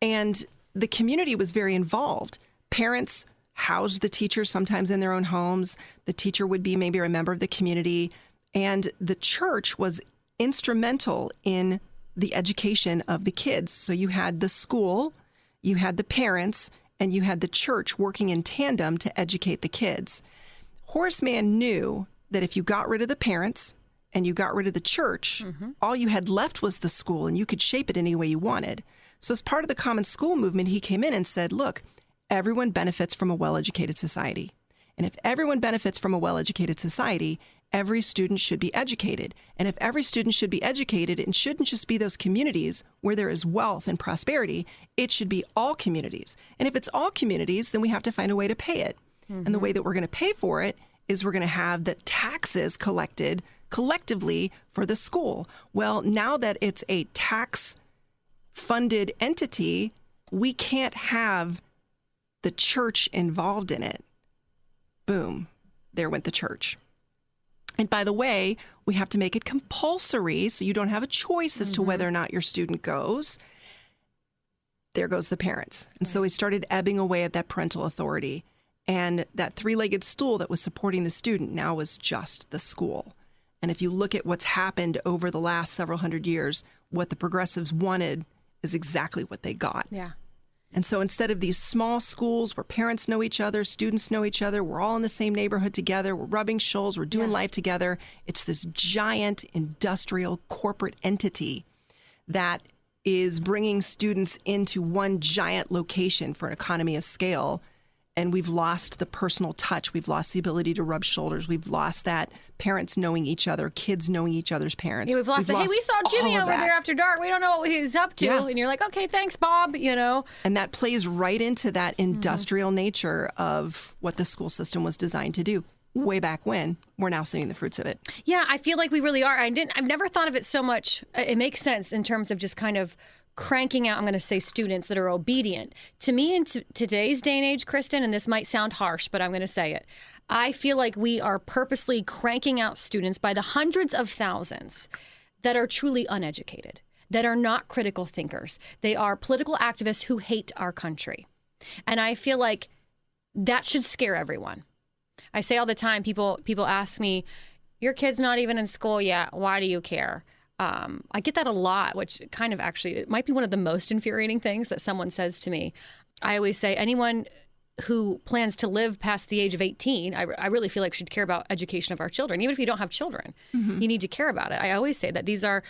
And the community was very involved. Parents housed the teachers sometimes in their own homes. The teacher would be maybe a member of the community. And the church was instrumental in the education of the kids. So you had the school, you had the parents, and you had the church working in tandem to educate the kids. Horace Mann knew that if you got rid of the parents and you got rid of the church, all you had left was the school, and you could shape it any way you wanted. So as part of the common school movement, he came in and said, look, everyone benefits from a well-educated society. And if everyone benefits from a well-educated society, every student should be educated. And if every student should be educated, it shouldn't just be those communities where there is wealth and prosperity. It should be all communities. And if it's all communities, then we have to find a way to pay it. And the way that we're going to pay for it is we're going to have the taxes collected collectively for the school. Well, now that it's a tax-funded entity, we can't have the church involved in it. Boom, there went the church. And by the way, we have to make it compulsory so you don't have a choice as to whether or not your student goes. There goes the parents. And so we started ebbing away at that parental authority. And that three-legged stool that was supporting the student now was just the school. And if you look at what's happened over the last several hundred years, what the progressives wanted is exactly what they got. Yeah. And so instead of these small schools where parents know each other, students know each other, we're all in the same neighborhood together, we're rubbing shoulders, we're doing life together, it's this giant industrial corporate entity that is bringing students into one giant location for an economy of scale. And we've lost the personal touch. We've lost the ability to rub shoulders. We've lost that parents knowing each other, kids knowing each other's parents. Yeah, we've lost hey, we saw Jimmy over there after dark. We don't know what he's up to. Yeah. And you're like, okay, thanks, Bob, you know. And that plays right into that industrial nature of what the school system was designed to do. Way back when, we're now seeing the fruits of it. Yeah, I feel like we really are. I've never thought of it so much. It makes sense in terms of just kind of cranking out, I'm going to say, students that are obedient. To me, in today's day and age, Kristen, and this might sound harsh, but I'm going to say it, I feel like we are purposely cranking out students by the hundreds of thousands that are truly uneducated, that are not critical thinkers. They are political activists who hate our country. And I feel like that should scare everyone. I say all the time, people ask me, your kid's not even in school yet. Why do you care? I get that a lot, which kind of actually, it might be one of the most infuriating things that someone says to me. I always say anyone who plans to live past the age of 18, I really feel like should care about education of our children. Even if you don't have children, you need to care about it. I always say that these are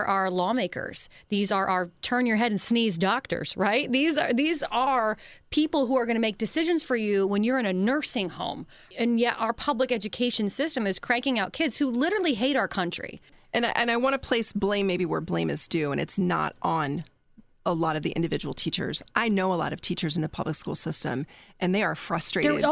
our lawmakers. These are our turn your head and sneeze doctors, right? These are people who are going to make decisions for you when you're in a nursing home. And yet our public education system is cranking out kids who literally hate our country. And I want to place blame maybe where blame is due, and it's not on a lot of the individual teachers. I know a lot of teachers in the public school system, and they are frustrated. With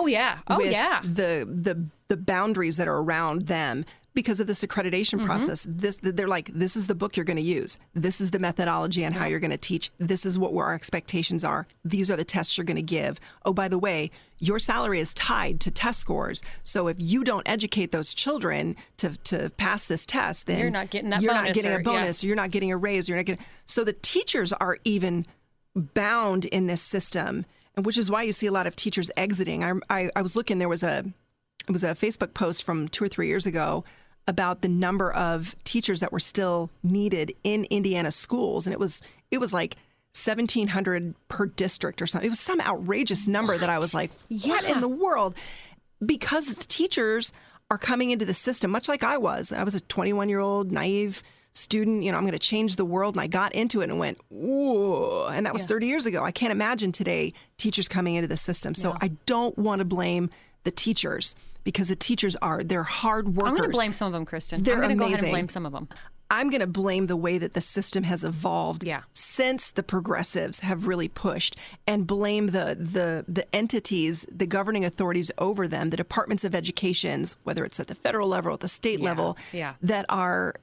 the boundaries that are around them because of this accreditation process. They're like, this is the book you're going to use. This is the methodology on how you're going to teach. This is what our expectations are. These are the tests you're going to give. Oh, by the way, your salary is tied to test scores. So if you don't educate those children to pass this test, then you're not getting that you're bonus. Not getting a bonus. Yeah. You're not getting a raise. You're not getting. So the teachers are even bound in this system, and which is why you see a lot of teachers exiting. I was looking. There was a Facebook post from 2 or 3 years ago about the number of teachers that were still needed in Indiana schools, and it was like 1,700 per district or something. It was some outrageous number that I was like, what in the world? Because the teachers are coming into the system, much like I was. I was a 21-year-old naive student, I'm going to change the world. And I got into it and went, ooh, and that was 30 years ago. I can't imagine today teachers coming into the system. So I don't want to blame the teachers because the teachers they're hard workers. I'm going to blame some of them, Kristen. They're I'm going to amazing. go ahead and blame some of them. I'm going to blame the way that the system has evolved Yeah. since the progressives have really pushed, and blame the entities, the governing authorities over them, the departments of educations, whether it's at the federal level, at the state level, that are,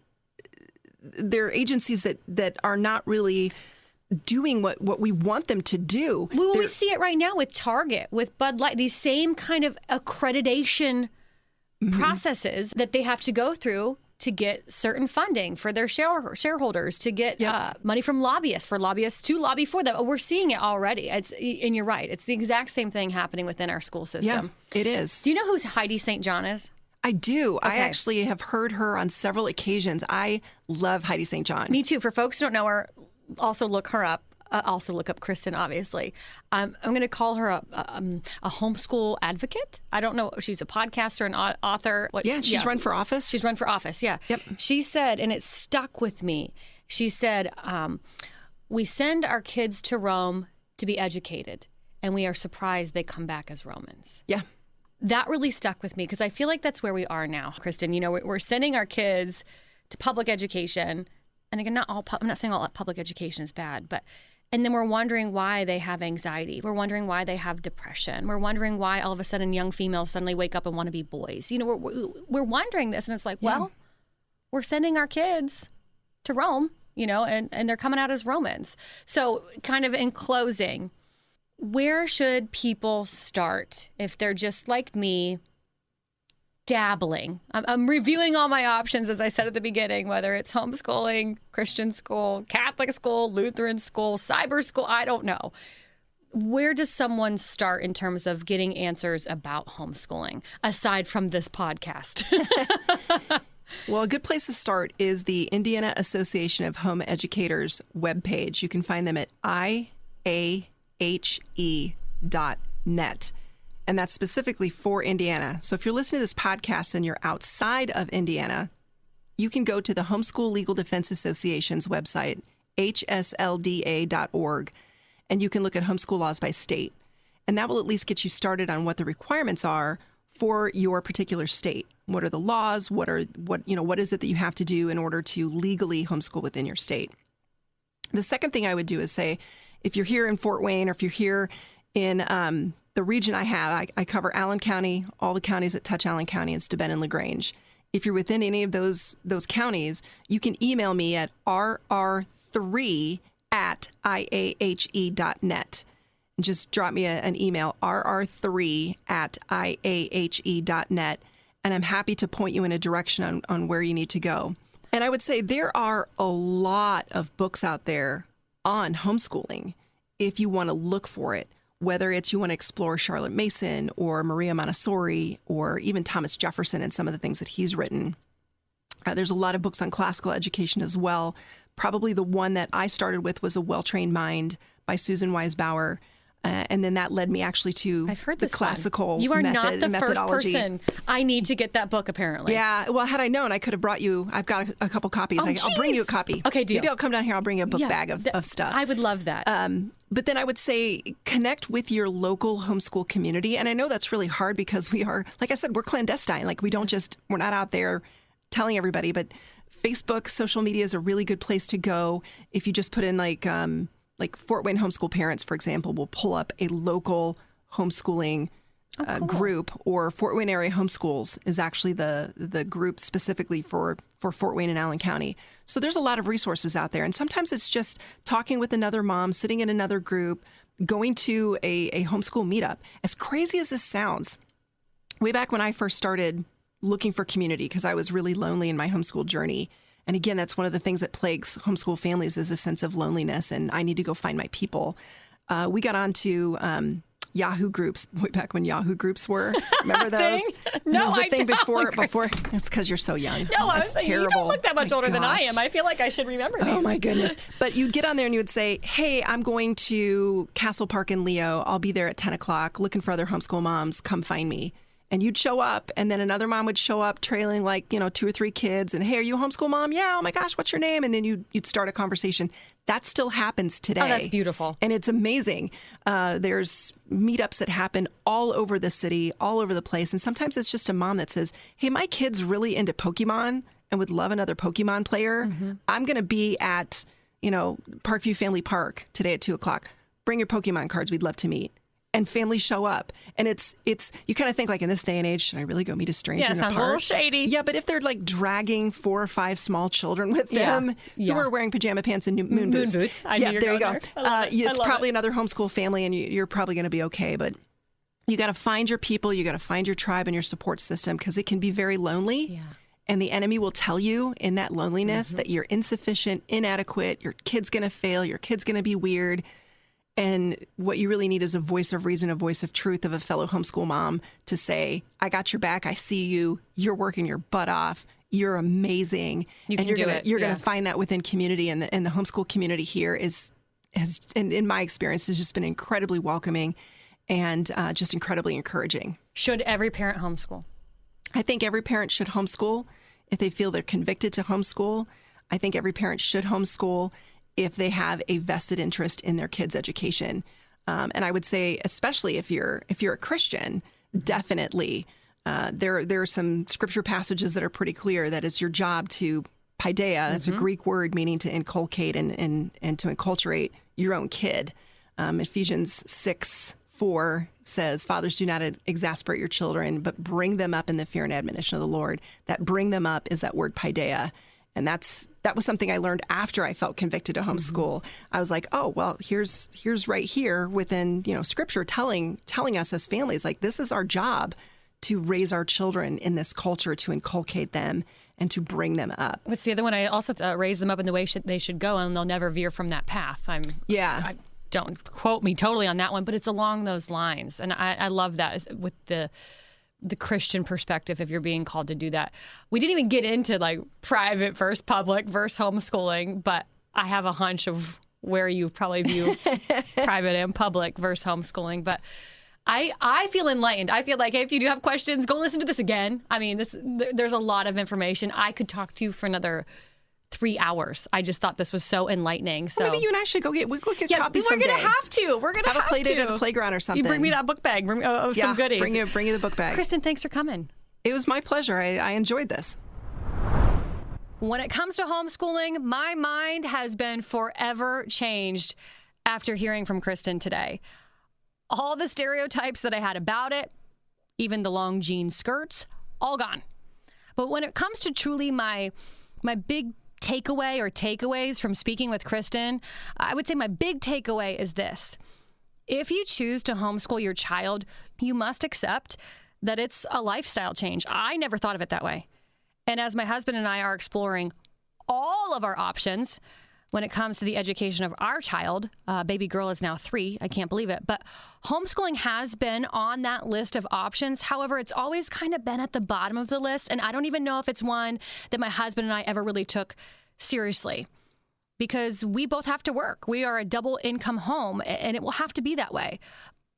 they're agencies that are not really doing what we want them to do. Well, we see it right now with Target, with Bud Light, these same kind of accreditation processes that they have to go through to get certain funding for their shareholders, to get money from lobbyists, for lobbyists to lobby for them. We're seeing it already. And you're right. It's the exact same thing happening within our school system. Yeah, it is. Do you know who Heidi St. John is? I do. Okay. I actually have heard her on several occasions. I love Heidi St. John. Me too. For folks who don't know her, also look her up. Also look up Kristen, obviously. I'm going to call her a homeschool advocate. I don't know. She's a podcaster, an author. She's run for office. She's run for office, yeah. Yep. She said, and it stuck with me, she said, we send our kids to Rome to be educated, and we are surprised they come back as Romans. Yeah. That really stuck with me because I feel like that's where we are now, Kristen. You know, we're sending our kids to public education. And again, I'm not saying all public education is bad, and then we're wondering why they have anxiety. We're wondering why they have depression. We're wondering why all of a sudden young females suddenly wake up and want to be boys. You know, we're wondering this, and it's like, well, we're sending our kids to Rome, you know, and they're coming out as Romans. So kind of in closing, where should people start if they're just like me, dabbling? I'm reviewing all my options, as I said at the beginning, whether it's homeschooling, Christian school, Catholic school, Lutheran school, cyber school, I don't know. Where does someone start in terms of getting answers about homeschooling, aside from this podcast? Well, a good place to start is the Indiana Association of Home Educators webpage. You can find them at iahe.net. And that's specifically for Indiana. So if you're listening to this podcast and you're outside of Indiana, you can go to the Homeschool Legal Defense Association's website, hslda.org, and you can look at homeschool laws by state. And that will at least get you started on what the requirements are for your particular state. What are the laws? What is it that you have to do in order to legally homeschool within your state? The second thing I would do is say, if you're here in Fort Wayne, or if you're here in the region I cover Allen County, all the counties that touch Allen County, and Steuben and LaGrange. If you're within any of those counties, you can email me at rr3@iahe.net. And just drop me an email, rr3@iahe.net, and I'm happy to point you in a direction on where you need to go. And I would say there are a lot of books out there on homeschooling if you want to look for it. Whether it's you want to explore Charlotte Mason or Maria Montessori or even Thomas Jefferson and some of the things that he's written. There's a lot of books on classical education as well. Probably the one that I started with was A Well-Trained Mind by Susan Wise Bauer. And then that led me actually to the classical You are method, not the methodology. first person. I need to get that book, apparently. Yeah. Well, had I known, I could have brought you. I've got a couple copies. I'll bring you a copy. Okay, deal. Maybe I'll come down here. I'll bring you a book bag of stuff. I would love that. But then I would say connect with your local homeschool community. And I know that's really hard because we are, like I said, we're clandestine. Like we're not out there telling everybody. But Facebook, social media is a really good place to go. If you just put in like Fort Wayne Homeschool Parents, for example, will pull up a local homeschooling group, or Fort Wayne Area Homeschools is actually the group specifically for Fort Wayne and Allen County. So there's a lot of resources out there. And sometimes it's just talking with another mom, sitting in another group, going to a homeschool meetup. As crazy as this sounds, way back when I first started looking for community, because I was really lonely in my homeschool journey. And again, that's one of the things that plagues homeschool families is a sense of loneliness, and I need to go find my people. We got onto Yahoo groups way back when Yahoo groups were. Remember those? No, it was a thing don't, before. It's because you're so young. No, that's terrible. You don't look that much older than I gosh. am. I feel like I should remember these. Oh my goodness. But you'd get on there and you would say, hey, I'm going to Castle Park in Leo. I'll be there at 10 o'clock looking for other homeschool moms. Come find me. And you'd show up, and then another mom would show up trailing 2 or 3 kids. And, hey, are you a homeschool mom? Yeah. Oh, my gosh, what's your name? And then you'd start a conversation. That still happens today. Oh, that's beautiful. And it's amazing. There's meetups that happen all over the city, all over the place. And sometimes it's just a mom that says, hey, my kid's really into Pokemon. and would love another Pokemon player, I'm going to be at, Parkview Family Park today at 2:00. Bring your Pokemon cards. We'd love to meet. And families show up. And it's you kind of think like in this day and age, should I really go meet a stranger in a park? Yeah, sounds a little shady. Yeah, but if they're like dragging 4 or 5 small children with them who are wearing pajama pants and moon boots. Moon boots. I knew you were there you go. there. I love it. It's probably another homeschool family and you're probably going to be okay. But you got to find your people. You got to find your tribe and your support system because it can be very lonely. Yeah. And the enemy will tell you in that loneliness that you're insufficient, inadequate, your kid's going to fail, your kid's going to be weird. And what you really need is a voice of reason, a voice of truth of a fellow homeschool mom to say, I got your back. I see you. You're working your butt off. You're amazing. You're going to find that within community. And the homeschool community here has, in my experience, has just been incredibly welcoming and just incredibly encouraging. Should every parent homeschool? I think every parent should homeschool if they feel they're convicted to homeschool. I think every parent should homeschool if they have a vested interest in their kids' education. And I would say, especially if you're a Christian, definitely there are some scripture passages that are pretty clear that it's your job to paideia. That's a Greek word meaning to inculcate and to enculturate your own kid. Ephesians 6:4 says, fathers, do not exasperate your children, but bring them up in the fear and admonition of the Lord. That bring them up is that word paideia. And that was something I learned after I felt convicted to homeschool. I was like, oh, well, here's right here within, scripture telling us as families, like this is our job to raise our children in this culture, to inculcate them and to bring them up. What's the other one? I also raise them up in the way they should go, and they'll never veer from that path. Don't quote me totally on that one, but it's along those lines. And I love that with the Christian perspective, if you're being called to do that. We didn't even get into like private versus public versus homeschooling, but I have a hunch of where you probably view private and public versus homeschooling. But I feel enlightened. I feel like if you do have questions, go listen to this again. I mean, there's a lot of information. I could talk to you for another 3 hours. I just thought this was so enlightening. So maybe you and I should go get copies someday. We're gonna have to. We're gonna have a play date at a playground or something. You bring me that book bag. Bring some goodies. Bring you the book bag. Kristen, thanks for coming. It was my pleasure. I enjoyed this. When it comes to homeschooling, my mind has been forever changed after hearing from Kristen today. All the stereotypes that I had about it, even the long jean skirts, all gone. But when it comes to truly my big takeaway or takeaways from speaking with Kristen, I would say my big takeaway is this. If you choose to homeschool your child, you must accept that it's a lifestyle change. I never thought of it that way. And as my husband and I are exploring all of our options when it comes to the education of our child, baby girl is now 3, I can't believe it, but homeschooling has been on that list of options. However, it's always kind of been at the bottom of the list, and I don't even know if it's one that my husband and I ever really took seriously because we both have to work. We are a double income home, and it will have to be that way.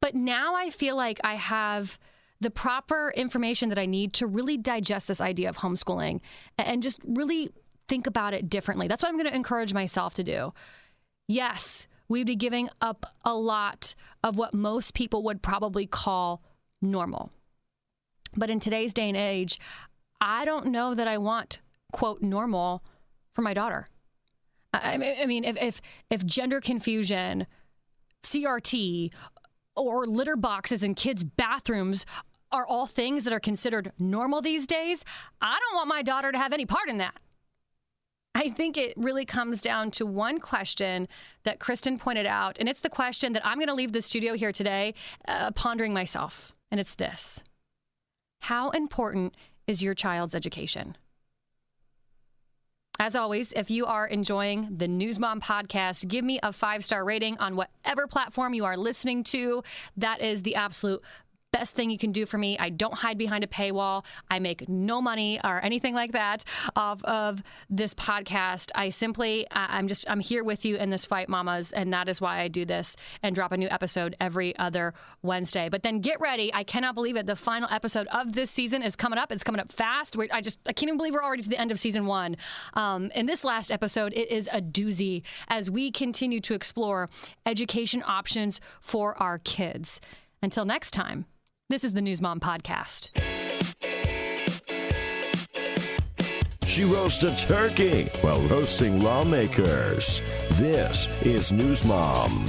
But now I feel like I have the proper information that I need to really digest this idea of homeschooling and just really think about it differently. That's what I'm going to encourage myself to do. Yes, we'd be giving up a lot of what most people would probably call normal. But in today's day and age, I don't know that I want, quote, normal for my daughter. I mean, if gender confusion, CRT, or litter boxes in kids' bathrooms are all things that are considered normal these days, I don't want my daughter to have any part in that. I think it really comes down to one question that Kristen pointed out, and it's the question that I'm going to leave the studio here today pondering myself, and it's this. How important is your child's education? As always, if you are enjoying the News Mom podcast, give me a 5-star rating on whatever platform you are listening to. That is the absolute best thing you can do for me. I don't hide behind a paywall. I make no money or anything like that off of this podcast. I'm here with you in this fight, mamas, and that is why I do this and drop a new episode every other Wednesday. But then get ready. I cannot believe it. The final episode of this season is coming up. It's coming up fast. I can't even believe we're already to the end of season 1. In this last episode, it is a doozy as we continue to explore education options for our kids. Until next time, this is the News Mom Podcast. She roasts a turkey while roasting lawmakers. This is News Mom.